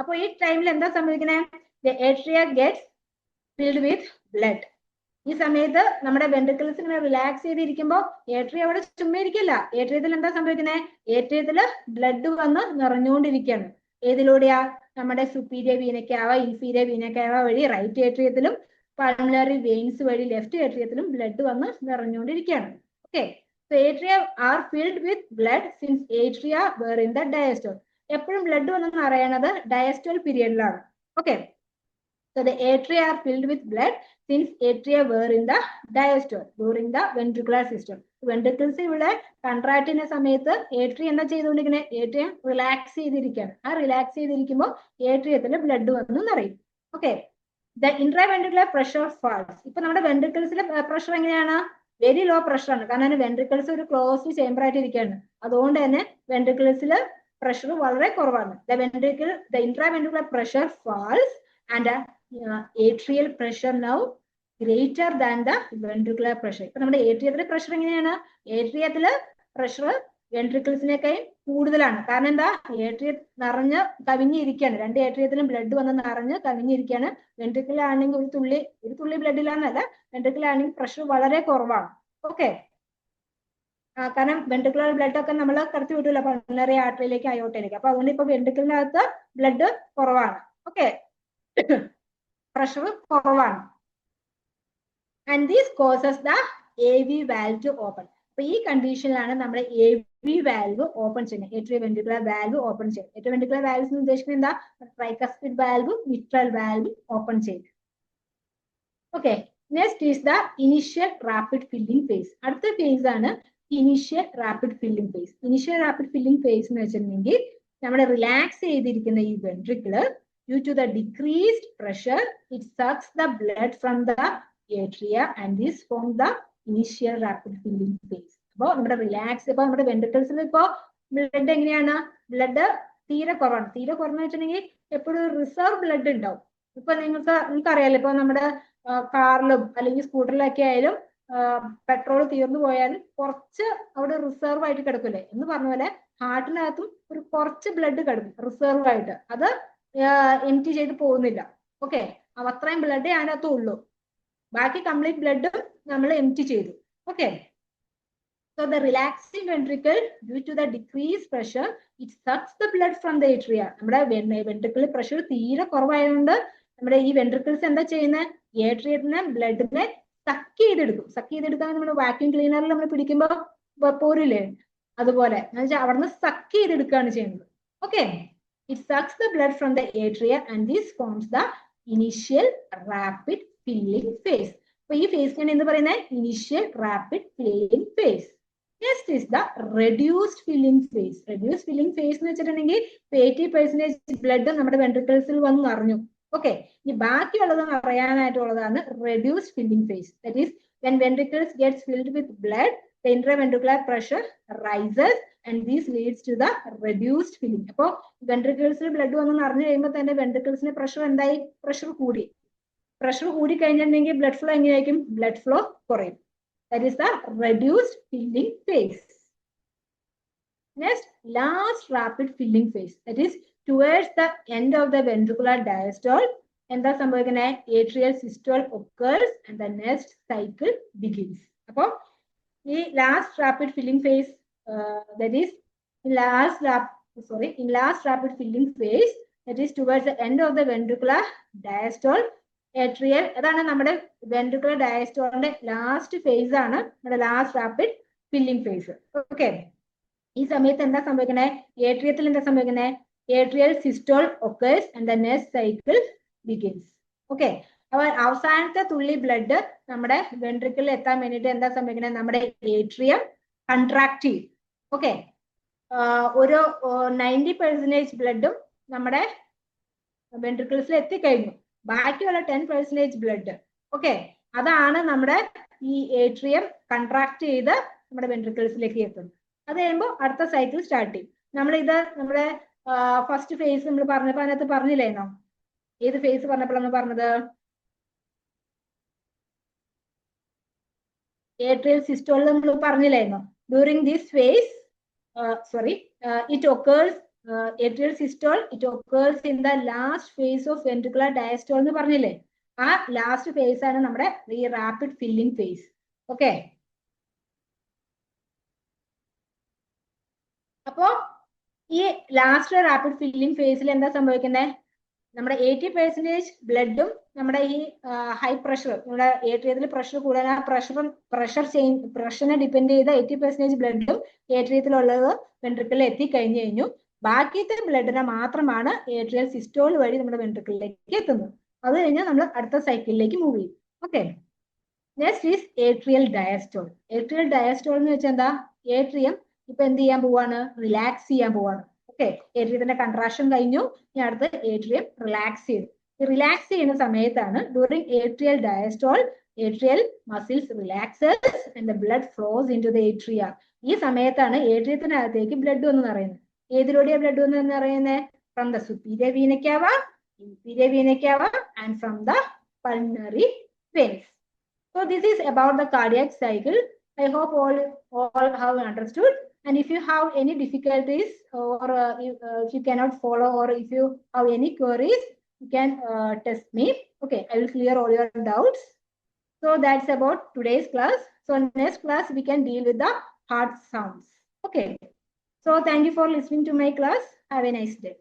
അപ്പോൾ ഈ ടൈമിൽ എന്താ സംഭവിക്കുന്നത്? The atria gets filled with blood. ഈ സമയത്ത് നമ്മുടെ വെൻട്രിക്കിൾസ് ഇങ്ങനെ റിലാക്സ് ചെയ്തിരിക്കുമ്പോൾ ഏട്രിയ അവിടെ ചുമ്മാ ഇരിക്കില്ല. ഏട്രിയത്തിൽ എന്താ സംഭവിക്കുന്നത്? ഏട്രിയത്തില് ബ്ലഡ് വന്ന് നിറഞ്ഞുകൊണ്ടിരിക്കുകയാണ്. ഏതിലൂടെയാ? നമ്മുടെ സുപ്പീരിയർ വീനക്കാവ, ഇൻഫീരിയർ വീനക്കാവ വഴി റൈറ്റ് ഏട്രിയത്തിലും പൾമണറി വെയിൻസ് വഴി ലെഫ്റ്റ് ഏട്രിയത്തിലും ബ്ലഡ് വന്ന് നിറഞ്ഞുകൊണ്ടിരിക്കുകയാണ്. Okay, so atria are filled with blood since atria were in the diastole. എപ്പോഴും ബ്ലഡ് വന്ന് നിറയണത് ഡയസ്റ്റോൾ പീരിയഡിലാണ്. Okay, so the atria are filled with blood since atria were in the diastole during the ventricular system. Ventricles ഇവിടെ contract ചെയ്യുന്ന സമയത്ത് atria എന്താ ചെയ്തുകൊണ്ടിരിക്കുന്നത്? Atrium relax ചെയ്തിരിക്കുകയാണ്. ആ റിലാക്സ് ചെയ്തിരിക്കുമ്പോൾ ഏട്രിയത്തിൽ ബ്ലഡ് വന്ന് നിറയും. Okay, the intraventricular pressure falls. ഇപ്പൊ നമ്മുടെ വെൻട്രിക്കിൾസിലെ പ്രഷർ എങ്ങനെയാണ്? വെരി ലോ പ്രഷർ ആണ്. കാരണം വെൻട്രിക്കിൾസ് ഒരു ക്ലോസ്ഡ് ചേംബർ ആയിട്ട് ഇരിക്കുകയാണ്. അതുകൊണ്ട് തന്നെ വെൻട്രിക്കിൾസിൽ പ്രഷർ വളരെ കുറവാണ്. The intraventricular pressure falls and atrial pressure now greater than the ventricular pressure. ഇപ്പൊ നമ്മുടെ ഏട്രിയത്തിലെ പ്രഷർ എങ്ങനെയാണ്? ഏട്രിയത്തില് പ്രഷർ വെൻട്രിക്കിൾസിനേക്കാൾ കൂടുതലാണ്. കാരണം എന്താ? ഏട്രിയ നിറഞ്ഞ് കവിഞ്ഞിരിക്കുകയാണ്. രണ്ട് ഏട്രിയത്തിലും ബ്ലഡ് വന്ന് നിറഞ്ഞ് കവിഞ്ഞിരിക്കുകയാണ്. വെൻട്രിക്കിലാണെങ്കിൽ ഒരു തുള്ളി ബ്ലഡിലാന്നല്ല, വെൻട്രിക്കിലാണെങ്കിൽ പ്രഷർ വളരെ കുറവാണ്. ഓക്കെ, കാരണം വെൻട്രിക്കുലർ ബ്ലഡ് ഒക്കെ നമ്മൾ കടത്തി വിട്ടില്ല പൾമണറി ആർട്ടറിയിലേക്ക് അയോട്ടയിലേക്ക്. അപ്പൊ അതുകൊണ്ട് ഇപ്പൊ വെൻട്രിക്കിളിനകത്ത് ബ്ലഡ് കുറവാണ്. ഓക്കെ, പ്രഷർ കുറവാണ്. And this causes the AV valve to open. അപ്പൊ ഈ കണ്ടീഷനിലാണ് നമ്മുടെ AV വാൽവ് ഓപ്പൺ ചെയ്യുന്നത്. ഏട്രിയോ വെൻട്രിക്കുലർ വാൽവ് ഓപ്പൺ ചെയ്യുന്നത്. ഏട്രിയോ വെൻട്രിക്കുലർ വാൽവ്സ് ഉദ്ദേശിക്കുന്നത് എന്താ? Tricuspid valve, mitral valve open ചെയ്യുന്നത്. Okay, next is the initial rapid filling phase. അടുത്ത ഫേസ് ആണ് initial rapid filling phase. Initial rapid filling phase എന്ന് വെച്ചിട്ടുണ്ടെങ്കിൽ നമ്മുടെ റിലാക്സ് ചെയ്തിരിക്കുന്ന ഈ ventricle due to the decreased pressure it sucks the blood from the atria and this forms the initial rapid filling phase. അപ്പോൾ നമ്മുടെ relax, ഇപ്പൊ നമ്മുടെ വെൻട്രിക്കിൾസിൽ ഇപ്പോ ബ്ലഡ് എങ്ങനെയാണ്? ബ്ലഡ് തീരെ കുറവാണ്. തീരെ കുറഞ്ഞു വെച്ചിട്ടുണ്ടെങ്കിൽ എപ്പോഴും റിസർവ് ബ്ലഡ് ഉണ്ടാവും. ഇപ്പൊ നിങ്ങൾക്കറിയാലോ, ഇപ്പൊ നമ്മുടെ കാറിലും അല്ലെങ്കിൽ സ്കൂട്ടറിലൊക്കെ ആയാലും പെട്രോൾ തീർന്നു പോയാലും കുറച്ച് അവിടെ റിസർവ് ആയിട്ട് കിടക്കില്ലേ എന്ന് പറഞ്ഞ പോലെ ഹാർട്ടിനകത്തും ഒരു കുറച്ച് ബ്ലഡ് കിടക്കും റിസർവ് ആയിട്ട്. അത് എംറ്റി ചെയ്ത് പോകുന്നില്ല. ഓക്കെ, അത്രയും ബ്ലഡേ അതിനകത്ത് ഉള്ളൂ. ബാക്കി കംപ്ലീറ്റ് ബ്ലഡും നമ്മൾ എംറ്റി ചെയ്തു. Okay, so the relaxing ventricle due to the decrease pressure it sucks the blood from the atria. നമ്മുടെ വെൻട്രിക്കിൾ പ്രഷർ തീരെ കുറവായതുകൊണ്ട് നമ്മുടെ ഈ വെൻട്രിക്കിൾസ് എന്താ ചെയ്യുന്നത്? ഏട്രിയത്തിന് ബ്ലഡിനെ സക്ക് ചെയ്തെടുക്കാൻ നമ്മൾ വാക്യൂം ക്ലീനറിൽ നമ്മൾ പിടിക്കുമ്പോൾ പോരില്ലേ, അതുപോലെ അവിടുന്ന് സക്ക് ചെയ്തെടുക്കുകയാണ് ചെയ്യുന്നത്. Okay, it sucks the blood from the atria and this forms the initial rapid filling phase. അപ്പൊ ഈ ഫേസിനാണ് എന്ത് പറയുന്നത്? Initial rapid filling phase. Next is the reduced filling phase. Reduced filling phase എന്ന് വെച്ചിട്ടുണ്ടെങ്കിൽ 80% ബ്ലഡ് നമ്മുടെ വെൻട്രിക്കിൾസിൽ വന്ന് നിറഞ്ഞു. ഓക്കെ, ഇനി ബാക്കിയുള്ളത് അറിയാനായിട്ടുള്ളതാണ് reduced filling phase. That is, when ventricles gets filled with blood, the intraventricular pressure rises and this leads to the reduced filling. അപ്പോൾ വെൻട്രിക്കിൾസിൽ blood വന്ന് നിറഞ്ഞു കഴിയുമ്പോൾ തന്നെ വെൻട്രിക്കിൾസിന്റെ പ്രഷർ എന്തായി? പ്രഷർ കൂടി. പ്രഷർ കൂടി കഴിഞ്ഞിട്ടുണ്ടെങ്കിൽ ബ്ലഡ് ഫ്ലോ എങ്ങനെയായിരിക്കും? ബ്ലഡ് ഫ്ലോ കുറയും. That is the reduced filling phase. Next, last rapid filling phase. That is towards the end of the ventricular diastole, and the atrial systole occurs and the next cycle begins. Appo the last rapid filling phase, that is in last rapid filling phase, that is towards the end of the ventricular diastole, atrial, അതാണ് നമ്മുടെ ventricular ഡയസ്റ്റോളിന്റെ last phase ആണ് നമ്മുടെ last rapid filling phase. Okay, ഈ സമയത്ത് എന്താ സംഭവിക്കണേ? ഏട്രിയത്തിൽ എന്താ സംഭവിക്കണേ? Atrial systole occurs and the next cycle begins. Okay, അപ്പോൾ അവസാനത്തെ തുള്ളി ബ്ലഡ് നമ്മുടെ വെൻട്രിക്കിളിൽ എത്താൻ വേണ്ടിയിട്ട് എന്താ സംഭവിക്കണേ? നമ്മുടെ ഏട്രിയം കൺട്രാക്ട് ചെയ്യും. ഓക്കെ, ഒരു 90% ബ്ലഡും നമ്മുടെ വെൻട്രിക്കിൾസിൽ എത്തിക്കഴിഞ്ഞു. ബാക്കിയുള്ള 10% ബ്ലഡ്, ഓക്കെ, അതാണ് നമ്മുടെ ഈ ഏട്രിയം കൺട്രാക്ട് ചെയ്ത് നമ്മുടെ വെൻട്രിക്കിൾസിലേക്ക് എത്തുന്നത്. അത് കഴിയുമ്പോൾ അടുത്ത സൈക്കിൾ സ്റ്റാർട്ട് ചെയ്യും. നമ്മളിത് നമ്മുടെ ഫസ്റ്റ് ഫേസ് നമ്മൾ പറഞ്ഞപ്പോൾ അതിനകത്ത് പറഞ്ഞില്ലേന്നോ? ഏത് ഫേസ് പറഞ്ഞപ്പോഴാണ് പറഞ്ഞത്? ഏട്രിയൽ സിസ്റ്റോൾ നമ്മൾ പറഞ്ഞില്ലായിരുന്നോ? During this face it occurs, atrial systole, it occurs in the last phase of ventricular diastole എന്ന് പറഞ്ഞില്ലേ? ആ ലാസ്റ്റ് ഫേസ് ആണ് നമ്മുടെ ഈ റാപ്പിഡ് ഫില്ലിംഗ് ഫേസ്. ഓക്കെ, അപ്പോ ഈ ലാസ്റ്റ് റാപ്പിഡ് ഫില്ലിംഗ് ഫേസിൽ എന്താ സംഭവിക്കുന്നത്? നമ്മുടെ 80% ബ്ലഡും നമ്മുടെ ഈ ഹൈ പ്രഷർ, നമ്മുടെ ഏട്രിയത്തിൽ പ്രഷർ കൂടാൻ ആ പ്രഷറിനെ ഡിപ്പെൻഡ് ചെയ്ത 80% ബ്ലഡും ഏട്രിയത്തിലുള്ളത് വെൻട്രിക്കിളിൽ എത്തിക്കഴിഞ്ഞു കഴിഞ്ഞു. ബാക്കിയത്തെ ബ്ലഡിനെ മാത്രമാണ് ഏട്രിയൽ സിസ്റ്റോൾ വഴി നമ്മുടെ വെൻട്രിക്കിളിലേക്ക് എത്തുന്നത്. അത് കഴിഞ്ഞാൽ നമ്മൾ അടുത്ത സൈക്കിളിലേക്ക് മൂവ് ചെയ്യും. Okay, next is atrial diastole. Atrial diastole എന്ന് വെച്ചാൽ എന്താ? ഏട്രിയം ഇപ്പൊ എന്ത് ചെയ്യാൻ പോവാണ്? റിലാക്സ് ചെയ്യാൻ പോവാണ്. ഓക്കെ, ഏട്രിയത്തിന്റെ കൺട്രാക്ഷൻ കഴിഞ്ഞു, ഇനി അടുത്ത് ഏട്രിയം റിലാക്സ് ചെയ്തു. ഈ റിലാക്സ് ചെയ്യുന്ന സമയത്താണ് during atrial diastole atrial muscles relaxes and the blood flows into the atria. ഈ സമയത്താണ് ഏട്രിയത്തിനകത്തേക്ക് ബ്ലഡ് വന്ന് നിറയുന്നത്. ഏതിലൂടെയാ ബ്ലഡ് വന്ന് നിറയുന്നത്? From the superior Veena cava, inferior vena cava and from the pulmonary veins. So this is about the cardiac cycle. I hope all have understood. And if you have any difficulties or if you cannot follow or if you have any queries, you can test me. Okay, I will clear all your doubts. So that's about today's class. So next class we can deal with the heart sounds. Okay. So thank you for listening to my class. Have a nice day.